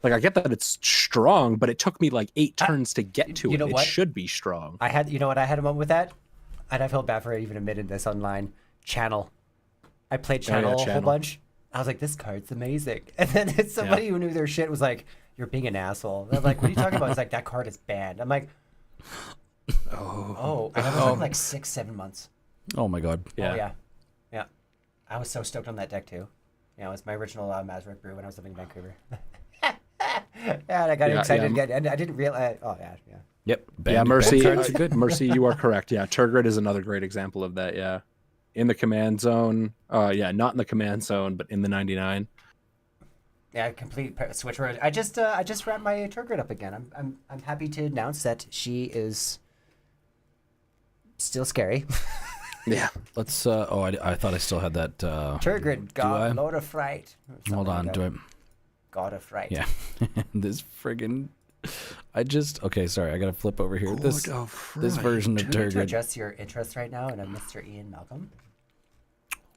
Like, I get that it's strong, but it took me like 8 turns to get to you it. know It what? should be strong. I had, you know what? I had a moment with that, and I felt bad for even admitting this online. Channel. I played Channel a whole Channel. bunch. I was like, this card's amazing. And then somebody who knew their shit was like, you're being an asshole. They're like, what are you talking about? It's like, that card is banned. I'm like, oh, I was talking like 6-7 months. Oh my god. Yeah. Oh, yeah. I was so stoked on that deck too. Yeah, it was my original Mazrick brew when I was living in Vancouver. And I got excited again, and I didn't realize. Oh yeah. Yep. Yeah, Mercy. Cards are good. Mercy, you are correct. Yeah, Turgid is another great example of that. Yeah, in the command zone. Yeah, not in the command zone, but in the 99. Yeah, complete switch. I just wrapped my Turgid up again. I'm happy to announce that she is still scary. Yeah. Let's. I thought I still had that. Turgid, God, Lord of Fright. Hold on. Do I? God of Fright. Yeah. This friggin'. Okay, sorry. I gotta flip over here. This version of Do you need to Turgid. adjust your interest right now, and I'm Mr. Ian Malcolm.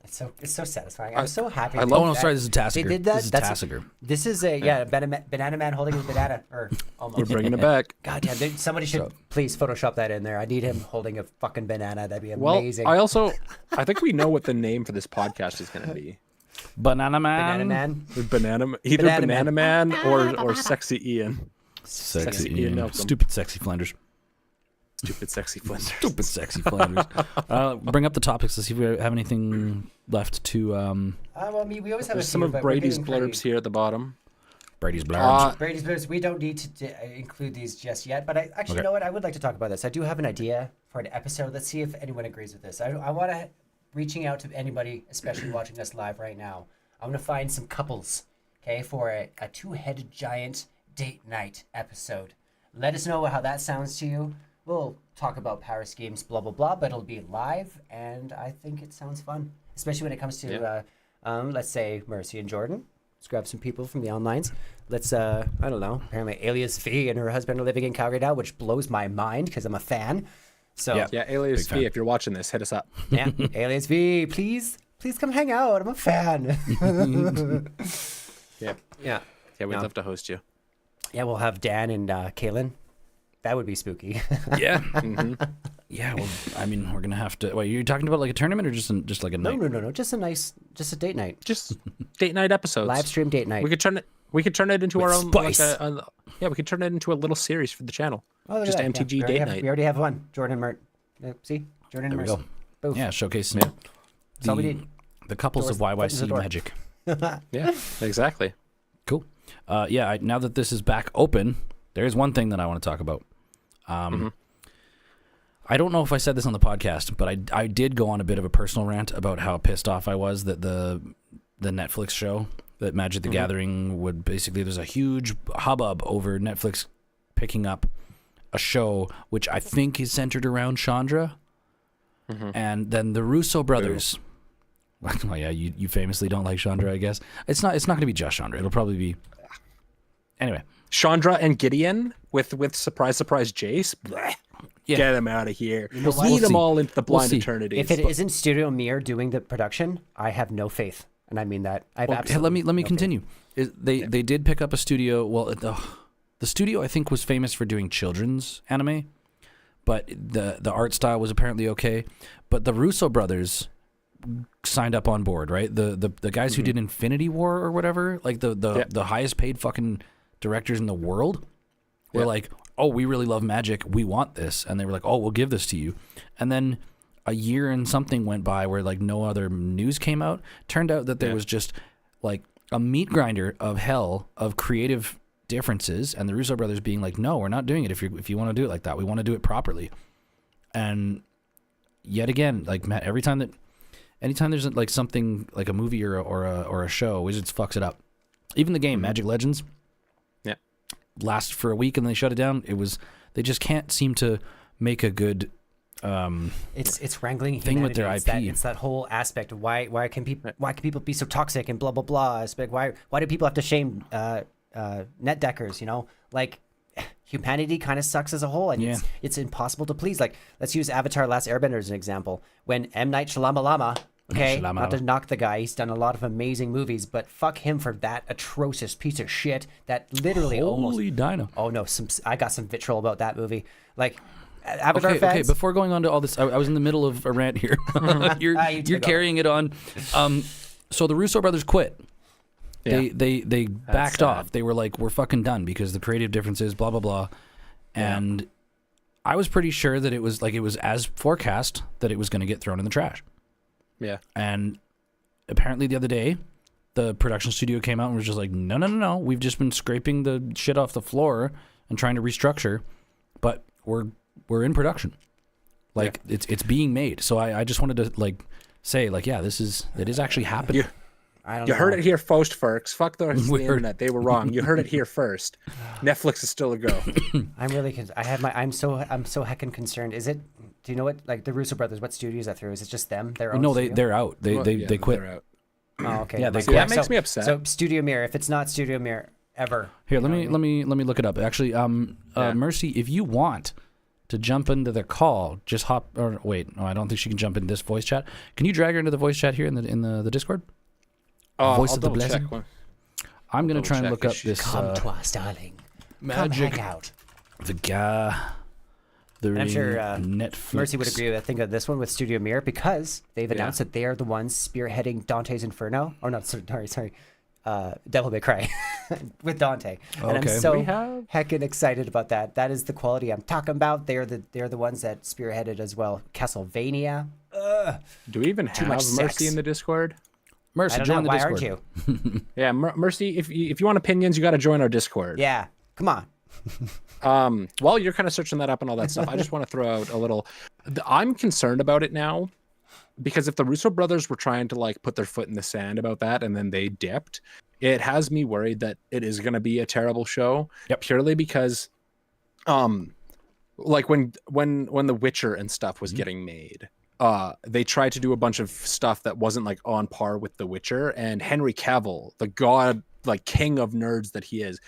It's so satisfying. I'm so happy. Oh no, sorry. This is Tassiger. They did that. This is Tassiger. This is a banana man holding his banana, or almost. We're bringing it back. God damn! Somebody should please Photoshop that in there. I need him holding a fucking banana. That'd be amazing. Well, I think we know what the name for this podcast is going to be. Banana Man. Either Banana Man or Sexy Ian. Sexy Ian. Ian. Stupid sexy Flanders. Stupid sexy Flanders. Stupid sexy Flanders. Bring up the topics to see if we have anything left to. Well, we always have There's some of Brady's blurbs here at the bottom. Brady's blurbs. Brady's blurbs. We don't need to include these just yet, but you know what? I would like to talk about this. I do have an idea for an episode. Let's see if anyone agrees with this. I want to reaching out to anybody, especially watching us live right now. I want to find some couples, okay, for a two-headed giant date night episode. Let us know how that sounds to you. We'll talk about power schemes, blah, blah, blah, but it'll be live, and I think it sounds fun, especially when it comes to, let's say, Mercy and Jordan. Let's grab some people from the onlines. Let's, I don't know, apparently Alias V and her husband are living in Calgary now, which blows my mind because I'm a fan. So yeah, Alias V, if you're watching this, hit us up. Yeah, Alias V, please come hang out. I'm a fan. Yeah, we'd love to host you. Yeah, we'll have Dan and Kaylin. That would be spooky. Yeah. Mm-hmm. Yeah, well, I mean, we're gonna have to. Wait, you're talking about like a tournament or just like a night? No. Just a date night. Just date night episodes. Live stream date night. We could turn it into With our own. spice. We could turn it into a little series for the channel. Oh, just MTG date night. We already have one. Jordan Mert. See, Jordan and There we Mercy. go. Both. Yeah, showcasing That's all we need. the couples of YYC magic. Yeah, exactly. Cool. Now that this is back open, there's one thing that I want to talk about. I don't know if I said this on the podcast, but I did go on a bit of a personal rant about how pissed off I was that the Netflix show, that Magic the Gathering would basically, there's a huge hubbub over Netflix picking up a show which I think is centered around Chandra, and then the Russo brothers. Well, yeah, you famously don't like Chandra, I guess. It's not going to be just Chandra. It'll probably be. Anyway, Chandra and Gideon with surprise Jace. Blech. Yeah. Get them out of here. know what? Lead them see. all into the blind see. eternities. If it isn't Studio Mir doing the production, I have no faith, and I mean that. I have absolutely. let me no continue. They did pick up a studio. Well, the studio I think was famous for doing children's anime, but the art style was apparently okay. But the Russo brothers signed up on board, right? The guys who did Infinity War or whatever, like the highest paid fucking directors in the world, were like, oh, we really love Magic, we want this, and they were like, oh, we'll give this to you. And then a year and something went by where like no other news came out. Turned out that there was just like a meat grinder of hell of creative differences, and the Russo brothers being like, no, we're not doing it. If you want to do it like that, we want to do it properly. And yet again, like Matt, anytime there's like something like a movie or a show, Wizards fucks it up. Even the game Magic Legends, lasts for a week and then they shut it down. They just can't seem to make a good It's wrangling thing with their humanity. IP. It's that whole aspect of why can people be so toxic and blah blah blah aspect. Why do people have to shame net deckers? You know, like humanity kind of sucks as a whole, and it's impossible to please. Like, let's use Avatar: Last Airbender as an example. When M. Night Shyamalan, okay, not to knock the guy, he's done a lot of amazing movies, but fuck him for that atrocious piece of shit that literally Holy dino. Oh no, I got some vitriol about that movie. Like, Avatar Okay, fans. before going on to all this, I was in the middle of a rant here. You're carrying it on. So the Russo brothers quit. They backed sad. off. They were like, we're fucking done because the creative differences, blah blah blah. And I was pretty sure that it was as forecast that it was going to get thrown in the trash. Yeah. And apparently the other day, the production studio came out and was just like, no. We've just been scraping the shit off the floor and trying to restructure, but we're in production. Like it's being made. So I just wanted to say it is actually happening. I don't You know. heard it here first, folks. Fuck the rest of the internet. They were wrong. You heard it here first. Netflix is still a go. I'm really I'm so heckin' concerned. Is it? Do you know what? Like the Russo brothers, what studio is that through? Is it just them? Their own No, studio? they're out. They quit. They're out. Oh, okay. Yeah, they Like, quit. That makes me upset. So Studio Mirror, if it's not Studio Mirror ever. Here, let me look it up. Actually, Mercy, if you want to jump into the call, just hop. Or wait, no, I don't think she can jump in this voice chat. Can you drag her into the voice chat here in the Discord? Voice I'll of the double check blessing. one. I'm gonna double try and check look if up she- this Come to us, darling. magic. Come hang out. The guy. The And I'm sure Netflix. Mercy would agree with, I think, of this one with Studio Mirror because they've announced that they are the ones spearheading Dante's Inferno. Or no, sorry. Devil May Cry with Dante. And Okay. I'm so We have- heckin' excited about that. That is the quality I'm talking about. They're the ones that spearheaded as well. Castlevania. Do we even have much Mercy sex. in the Discord? Mercy, I don't join know. the Why Discord. aren't you? Yeah, Mercy. If you want opinions, you got to join our Discord. Yeah. Come on. While you're kind of searching that up and all that stuff, I just want to throw out a little. I'm concerned about it now because if the Russo brothers were trying to put their foot in the sand about that and then they dipped, it has me worried that it is going to be a terrible show. Yep. Purely because, like when The Witcher and stuff was getting made, they tried to do a bunch of stuff that wasn't on par with The Witcher, and Henry Cavill, the god, king of nerds that he is,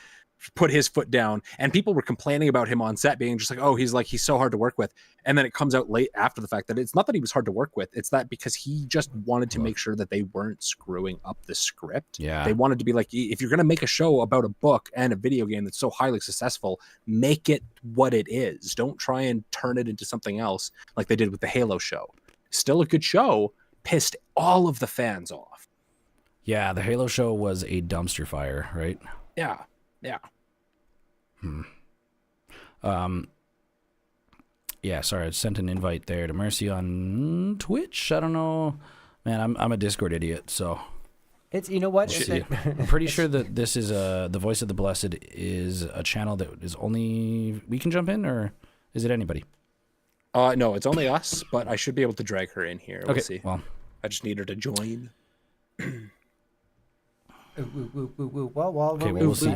put his foot down, and people were complaining about him on set being just he's so hard to work with. And then it comes out late after the fact that it's not that he was hard to work with, it's that because he just wanted to make sure that they weren't screwing up the script. Yeah. They wanted to be like, if you're going to make a show about a book and a video game that's so highly successful, make it what it is. Don't try and turn it into something else like they did with the Halo show. Still a good show, pissed all of the fans off. Yeah, the Halo show was a dumpster fire, right? Yeah. Yeah, sorry, I sent an invite there to Mercy on Twitch. I don't know. Man, I'm a Discord idiot, so It's you know what? we'll It's see. I'm pretty sure that this is the Voice of the Blessed is a channel that is only we can jump in, or is it anybody? No, it's only us, but I should be able to drag her in here. We'll Okay, see. well, I just need her to join. Well, Okay, we'll see.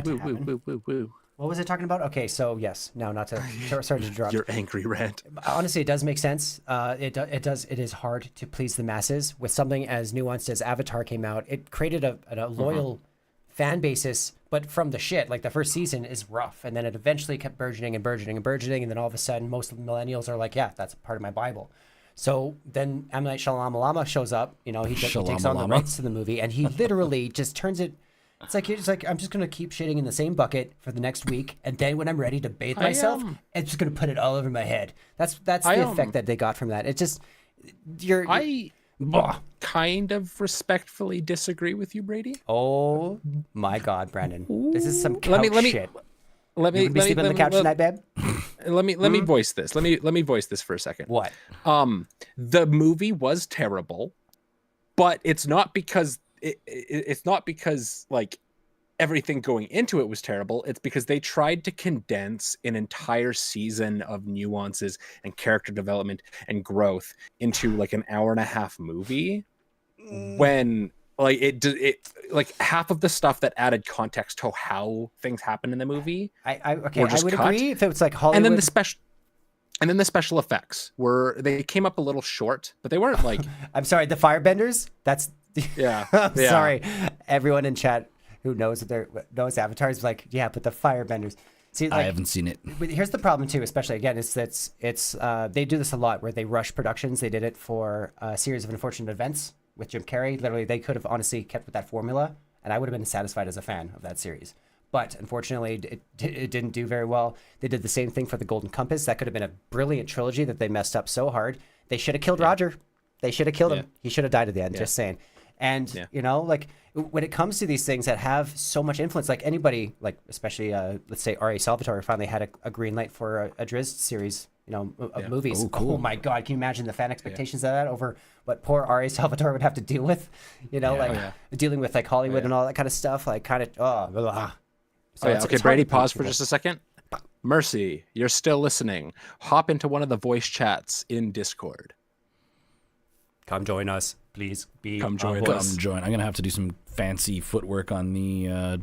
What was I talking about? Okay, so yes, no, not to sorry to interrupt. Your angry rant. Honestly, it does make sense. It is hard to please the masses with something as nuanced as Avatar came out. It created a loyal fan basis, but from the shit. Like the first season is rough, and then it eventually kept burgeoning and burgeoning and burgeoning, and then all of a sudden, most of the millennials are like, "Yeah, that's part of my Bible." So then M. Night Shyamalan shows up. You know, he takes on the Shalamalama. rights to the movie, and he literally just turns it. It's like I'm just gonna keep shitting in the same bucket for the next week, and then when I'm ready to bathe myself, it's just gonna put it all over my head. That's the effect that they got from that. It just I kind of respectfully disagree with you, Brady. Oh my God, Brandon, this is some couch Let me- shit. Let You me would be sleeping on the couch tonight, babe? let me voice this. Let me voice this for a second. What? The movie was terrible, but it's not because it's not because everything going into it was terrible. It's because they tried to condense an entire season of nuances and character development and growth into an hour and a half movie when half of the stuff that added context to how things happen in the movie I were just would cut. agree if it was like Hollywood. and then the special effects they came up a little short, but they weren't I'm sorry, the firebenders. That's yeah. I'm yeah. sorry, everyone in chat who knows knows Avatar is like, yeah, but the firebenders. See, I haven't seen it. But here's the problem too, especially again, it's they do this a lot where they rush productions. They did it for a series of unfortunate events with Jim Carrey. Literally, they could have honestly kept with that formula, and I would have been satisfied as a fan of that series. But unfortunately, it didn't do very well. They did the same thing for the Golden Compass. That could have been a brilliant trilogy that they messed up so hard. They should have killed Roger. They should have killed him. He should have died at the end. Just saying. And Yeah. you know, like when it comes to these things that have so much influence, like anybody, like especially let's say R.A. Salvatore finally had a green light for a Drizzt series, you know, of movies. Oh, cool. Oh my God, can you imagine the fan expectations of that over what poor R.A. Salvatore would have to deal with? You know, dealing with like Hollywood and all that kind of stuff, like kind of blah. So okay, it's hard Brady, to pause for people. just a second. Mercy, you're still listening. Hop into one of the voice chats in Discord. Come join us, please. Come join Come us. join. I'm gonna have to do some fancy footwork on the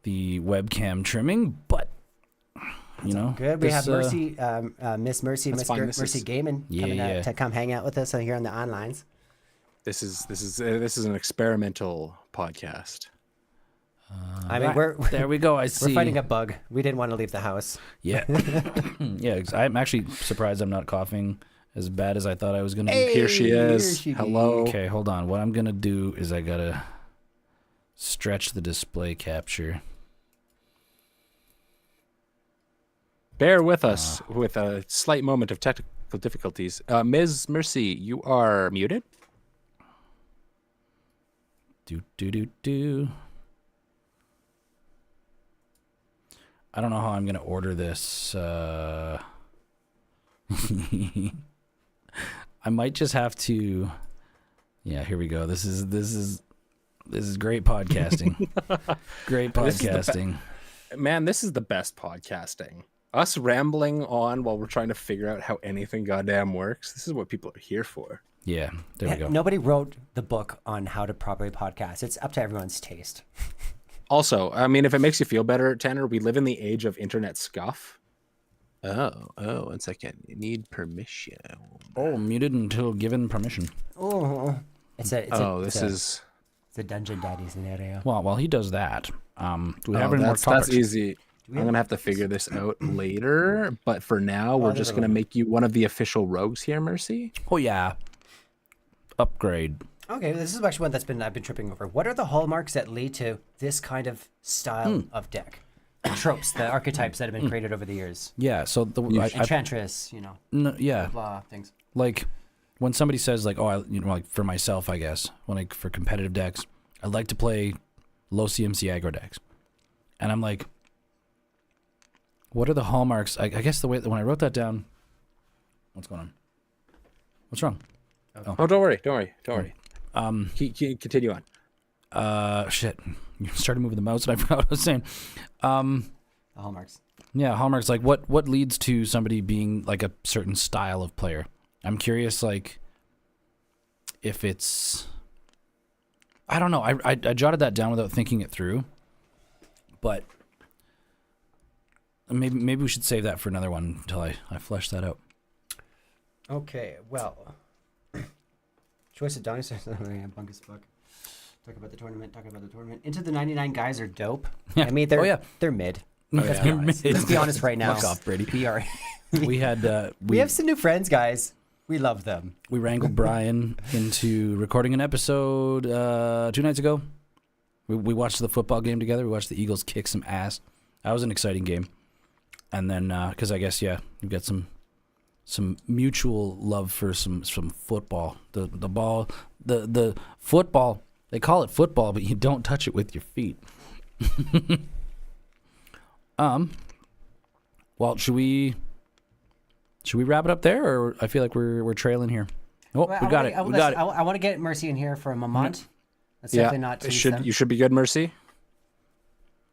webcam trimming, but you know, Good. We have this, Mercy, Miss Mercy, That's Miss fine. Mercy Gaming coming to come hang out with us here on the onlines. This is an experimental podcast. I mean, right. There we go. I see. we're fighting a bug. We didn't want to leave the house. Yeah, yeah. I'm actually surprised I'm not coughing as bad as I thought I was gonna. Hey, Here she is. here she Hello. Okay, hold on. What I'm gonna do is I gotta stretch the display capture. Bear with us with a slight moment of technical difficulties. Ms. Mercy, you are muted. Do. I don't know how I'm gonna order this. I might just have to. Yeah, here we go. This is great podcasting. Great podcasting. Man, this is the best podcasting. Us rambling on while we're trying to figure out how anything goddamn works. This is what people are here for. Yeah, there we go. Nobody wrote the book on how to properly podcast. It's up to everyone's taste. Also, I mean, if it makes you feel better, Tanner, we live in the age of internet scuff. Oh, 1 second. You need permission. Oh, muted until given permission. Oh, it's is. It's a Dungeon Daddy scenario. Well, while he does that, do we have any more topics? That's easy. I'm gonna have to figure this out later, but for now, we're just gonna make you one of the official rogues here, Mercy. Oh yeah. Upgrade. Okay, this is actually one I've been tripping over. What are the hallmarks that lead to this kind of style of deck? The tropes, the archetypes that have been created over the years. Yeah. So Enchantress, yeah. blah things. Like when somebody says like, oh, like for myself, I guess, for competitive decks, I like to play low CMC aggro decks, and I'm like, what are the hallmarks? I guess the way that when I wrote that down, what's going on? What's wrong? Oh, don't worry. Continue on. Shit. You started moving the mouse and I forgot what I was saying. The hallmarks. Yeah, hallmarks. Like what leads to somebody being like a certain style of player? I'm curious, like, if it's, I don't know. I jotted that down without thinking it through, but maybe we should save that for another one until I flesh that out. Okay, well, choice of Donnie says, bunk as fuck. Talk about the tournament. Into the 99 guys are dope. Yeah. I mean, they're mid. Let's be honest. Let's be honest right now. Fuck off, Brady. BR. We had we have some new friends, guys. We love them. We wrangled Brian into recording an episode 2 nights ago. We watched the football game together. We watched the Eagles kick some ass. That was an exciting game. And then, because I guess, we've got some mutual love for some football. The ball, the football. They call it football, but you don't touch it with your feet. Well, should we wrap it up there, or I feel like we're trailing here? Oh, Well, we got it. I want to get Mercy in here for a moment. Let's definitely not tease them. You should be good, Mercy.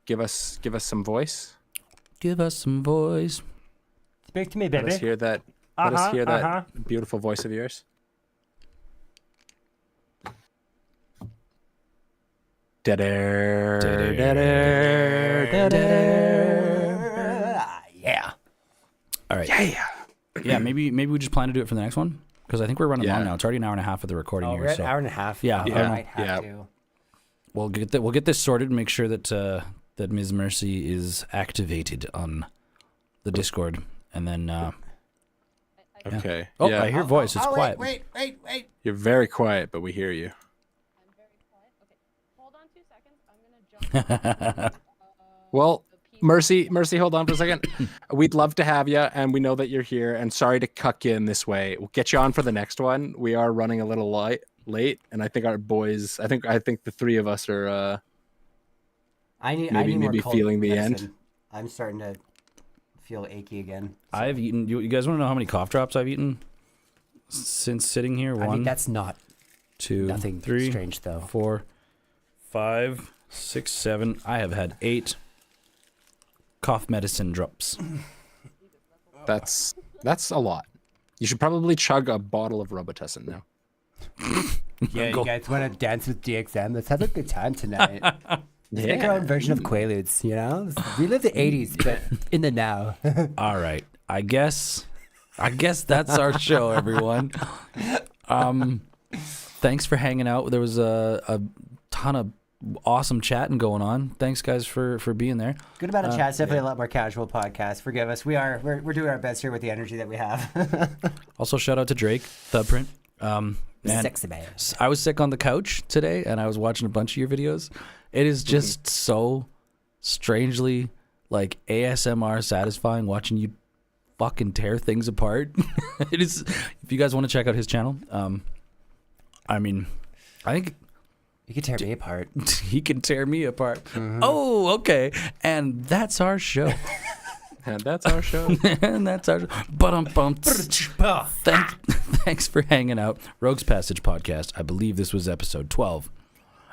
Give us some voice. Give us some voice. Speak to me, Let baby. us hear that. Let us hear that beautiful voice of yours. Yeah. All right. Yeah. Yeah, maybe we just plan to do it for the next one, because I think we're running long now. It's already an hour and a half of the recording Oh, here. we're at So an hour and a half. Yeah, I might have to. we'll get this sorted and make sure that that Ms. Mercy is activated on the Discord, and then. Okay. Oh, yeah. I hear voice. It's quiet. Wait. You're very quiet, but we hear you. I'm very quiet. Okay, hold on 2 seconds. I'm gonna jump. Well, Mercy, hold on for a second. We'd love to have you, and we know that you're here. And sorry to cuck you in this way. We'll get you on for the next one. We are running a little late, and I think our boys. I think the three of us are I need maybe more cold feeling the end. medicine. I'm starting to feel achy again. So. I've eaten. You guys want to know how many cough drops I've eaten since sitting here? I mean, One, that's not 2, nothing 3, strange though. 4, 5, 6, 7. I have had 8 cough medicine drops. That's a lot. You should probably chug a bottle of Robitussin now. Yeah, Go. you guys want to dance with DXM? Let's have a good time tonight. Let's make our own version of Quaaludes, you know? We live the 80s, but in the now. All right. I guess that's our show, everyone. Thanks for hanging out. There was a ton of awesome chatting going on. Thanks, guys, for being there. Good amount of chat. It's definitely a lot more casual podcast. Forgive us. We're doing our best here with the energy that we have. Also, shout out to Drake, Thubprint. Man, Sexy man. I was sick on the couch today, and I was watching a bunch of your videos. It is just so strangely like ASMR satisfying watching you fucking tear things apart. It is. If you guys want to check out his channel, I mean, I think You can tear me apart. he can tear me apart. Oh, okay. And that's our show. And that's our show. And that's our Thanks for hanging out. Rogue's Passage Podcast. I believe this was episode 12.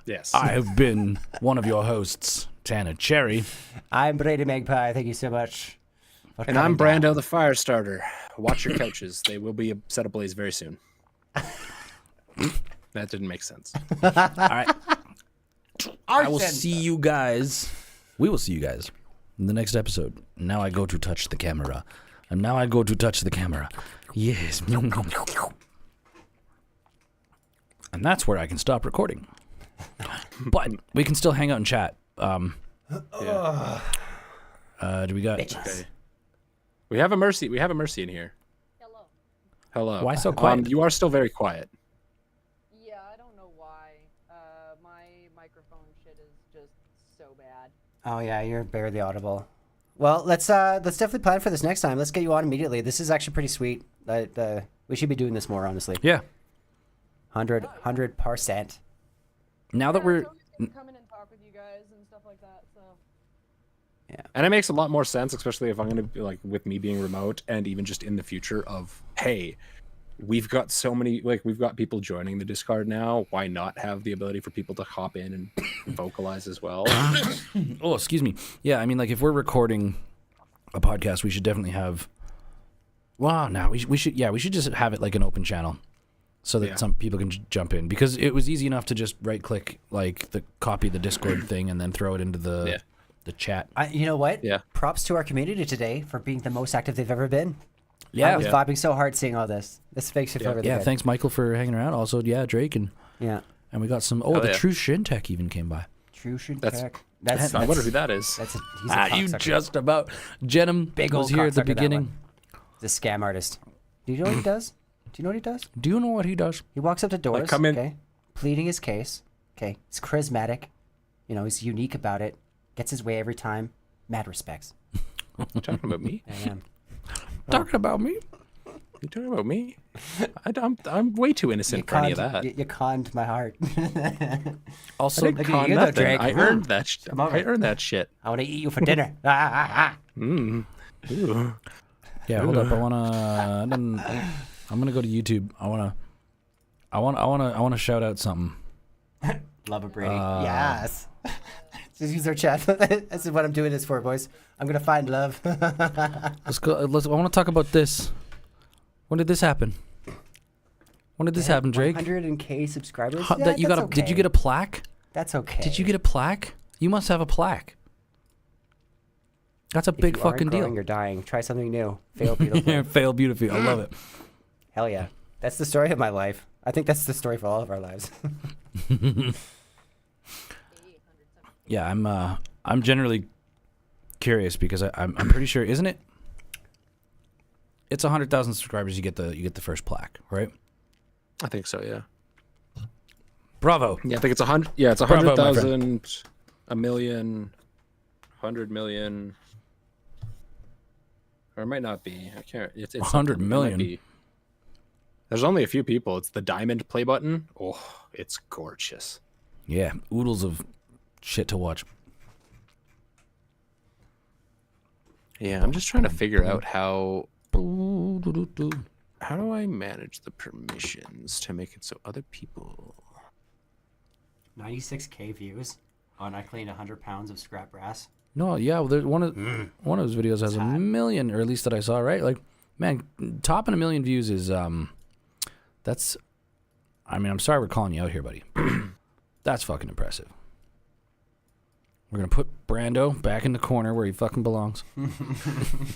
Yes. I have been one of your hosts, Tanner Cherry. I'm Brady Magpie. Thank you so much. And I'm Brando the Firestarter. Watch your couches. They will be set ablaze very soon. That didn't make sense. All right. I will see you guys. We will see you guys in the next episode. Now I go to touch the camera. And now I go to touch the camera. Yes. And that's where I can stop recording. But we can still hang out and chat. Do we got... Bitches. Okay. We have a Mercy. We have a Mercy in here. Hello. Hello. Why so quiet? You are still very quiet. Yeah, I don't know why. My microphone shit is just so bad. Oh yeah, you're barely audible. Well, let's definitely plan for this next time. Let's get you on immediately. This is actually pretty sweet. We should be doing this more, honestly. Yeah. 100%. Now that we're... It's always good to come in and talk with you guys and stuff like that. So And it makes a lot more sense, especially if I'm going to be like with me being remote and even just in the future of, hey, we've got so many, like we've got people joining the Discord now. Why not have the ability for people to hop in and vocalize as well? Oh, excuse me. Yeah, I mean, like if we're recording a podcast, we should definitely have... Well, no, we should just have it like an open channel so that some people can jump in, because it was easy enough to just right click like copy the Discord thing and then throw it into the chat. You know what? Yeah. Props to our community today for being the most active they've ever been. Yeah. I was vibing so hard seeing all this. This makes it feel really Yeah, good. thanks Michael for hanging around. Also, Drake and we got some. Oh, the True Shintech even came by. True shit. That's I wonder who that is. He's a You cocksucker. just about. Jenham Big was old here at the cocksucker, that beginning. He's a scam artist. Do you know what he does? Do you know what he does? Do you know what he does? He walks up to doors, come in- okay, pleading his case. Okay, he's charismatic. You know, he's unique about it. Gets his way every time. Mad respects. You talking about me? I am. Talking about me? You talking about me? I'm way too innocent for any of that. You conned my heart. Also, I didn't Look at con you, though, nothing. Drake. I earned that. Come over. I earned that shit. I want to eat you for dinner. Ooh. yeah. Hold up. I'm gonna go to YouTube. I wanna shout out something. Love a Brady. Yes. Just use our chat. This is what I'm doing this for, boys. I'm gonna find love. Let's go. I want to talk about this. When did this happen? When did this happen, Drake? 100K subscribers. How- that you got a, Did you get a plaque? That's okay. Did you get a plaque? You must have a plaque. That's a If big you aren't fucking growing, deal. You're dying. Try something new. Fail beautifully. Fail beautifully. I love it. Hell yeah. That's the story of my life. I think that's the story for all of our lives. Yeah, I'm generally curious because I'm pretty sure, isn't it? It's 100,000 subscribers. You get the first plaque, right? I think so. Yeah. Bravo. Yeah, I think it's 100. Yeah, it's Bravo, my friend. 100,000, a million, 100 million, or it might not be. I can't. It's 100 something. It might million? be. There's only a few people. It's the diamond play button. Oh, it's gorgeous. Yeah, oodles of shit to watch. Yeah, I'm just trying to figure out how do I manage the permissions to make it so other people... 96K views on I cleaned 100 pounds of scrap brass. No, yeah, well, there's one of those videos has a million, or at least that I saw, right? Like, man, topping 1 million views is that's. I mean, I'm sorry we're calling you out here, buddy. That's fucking impressive. We're gonna put Brando back in the corner where he fucking belongs.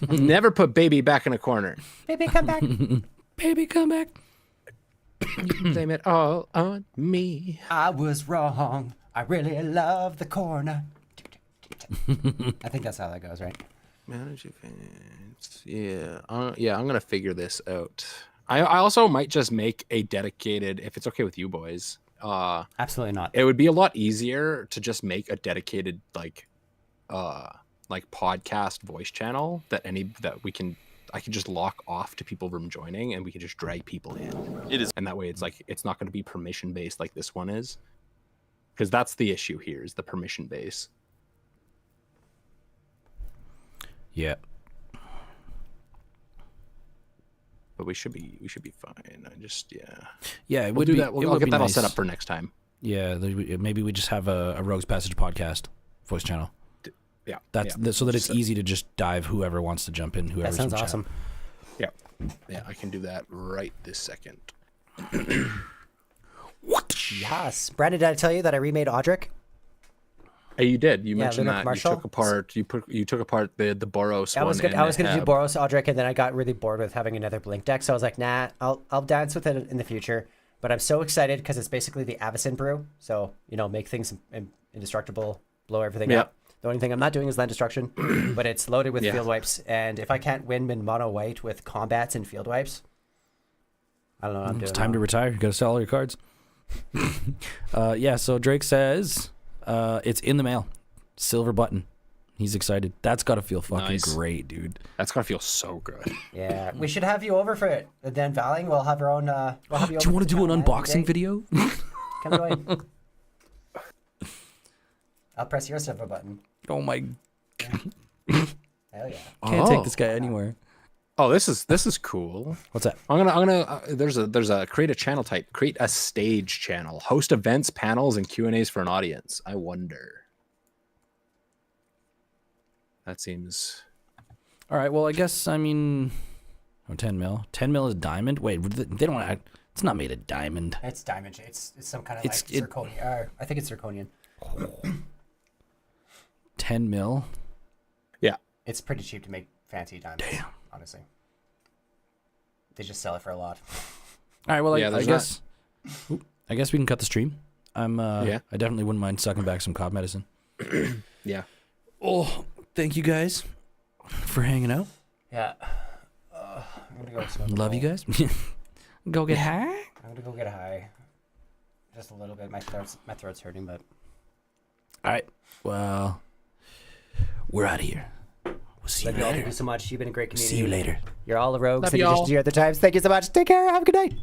Never put baby back in a corner. Baby, come back. Baby, come back. Blame it all on me. I was wrong. I really love the corner. I think that's how that goes, right? Manage events. Yeah. Yeah, I'm going to figure this out. I also might just make a dedicated, if it's okay with you boys. Absolutely not. It would be a lot easier to just make a dedicated like podcast voice channel that I can just lock off to people from joining, and we can just drag people in. It is. And that way it's not going to be permission based like this one is. Because that's the issue here, is the permission base. Yeah. But we should be fine. Yeah, it We'll would do be. that. It I'll would get be that all nice. set up for next time. Yeah, maybe we just have a Rogues Passage podcast voice channel. Yeah. So that it's easy to just dive whoever wants to jump in. That Whoever's sounds in chat. awesome. Yeah, I can do that right this second. Yes. Brandon, did I tell you that I remade Audric? Hey, you did. You Yeah, mentioned Lunar that Commercial. you took apart the Boros I one. was gonna do Boros Audric, and then I got really bored with having another Blink deck, so I was like, nah, I'll dance with it in the future. But I'm so excited because it's basically the Avacyn brew. So make things indestructible, blow everything Yeah. up. The only thing I'm not doing is land destruction, but it's loaded with Yeah. field wipes. And if I can't win in mono white with combats and field wipes, I don't know what I'm doing. It's time to retire. You got to sell all your cards. Yeah. So Drake says it's in the mail. Silver button. He's excited. That's got to feel fucking Nice. great, dude. That's gotta feel so good. Yeah, we should have you over for it. Then Valing, we'll have our own. We'll have you Do you want to do an man, unboxing every day. video? Come join. I'll press your silver button. Oh my! Hell yeah. Can't take this guy anywhere. Oh, this is cool. What's that? I'm gonna there's a create a channel type, create a stage channel, host events, panels, and Q&As for an audience. I wonder. That seems. All right. Well, I guess 10 mil. 10 mil is diamond. Wait, they don't. It's not made of diamond. It's diamond. It's some kind of It's- like zirconian. I think it's zirconian. 10 mil. Yeah. It's pretty cheap to make fancy diamonds. Damn. Honestly, they just sell it for a lot. All right. Well, Yeah, I there's guess. I guess we can cut the stream. Yeah. I definitely wouldn't mind sucking back some cough medicine. Yeah. Oh, thank you guys for hanging out. Yeah. I'm gonna go smoke. Love you guys. Go get high. I'm gonna go get a high. Just a little bit. My throat's hurting, but. All right. Well, we're out of here. We'll see you Love you all. Thank later. you so much. You've been a great community. See you later. You're all the rogues. Love Thank you y'all. just to your other times. Thank you so much. Take care. Have a good night.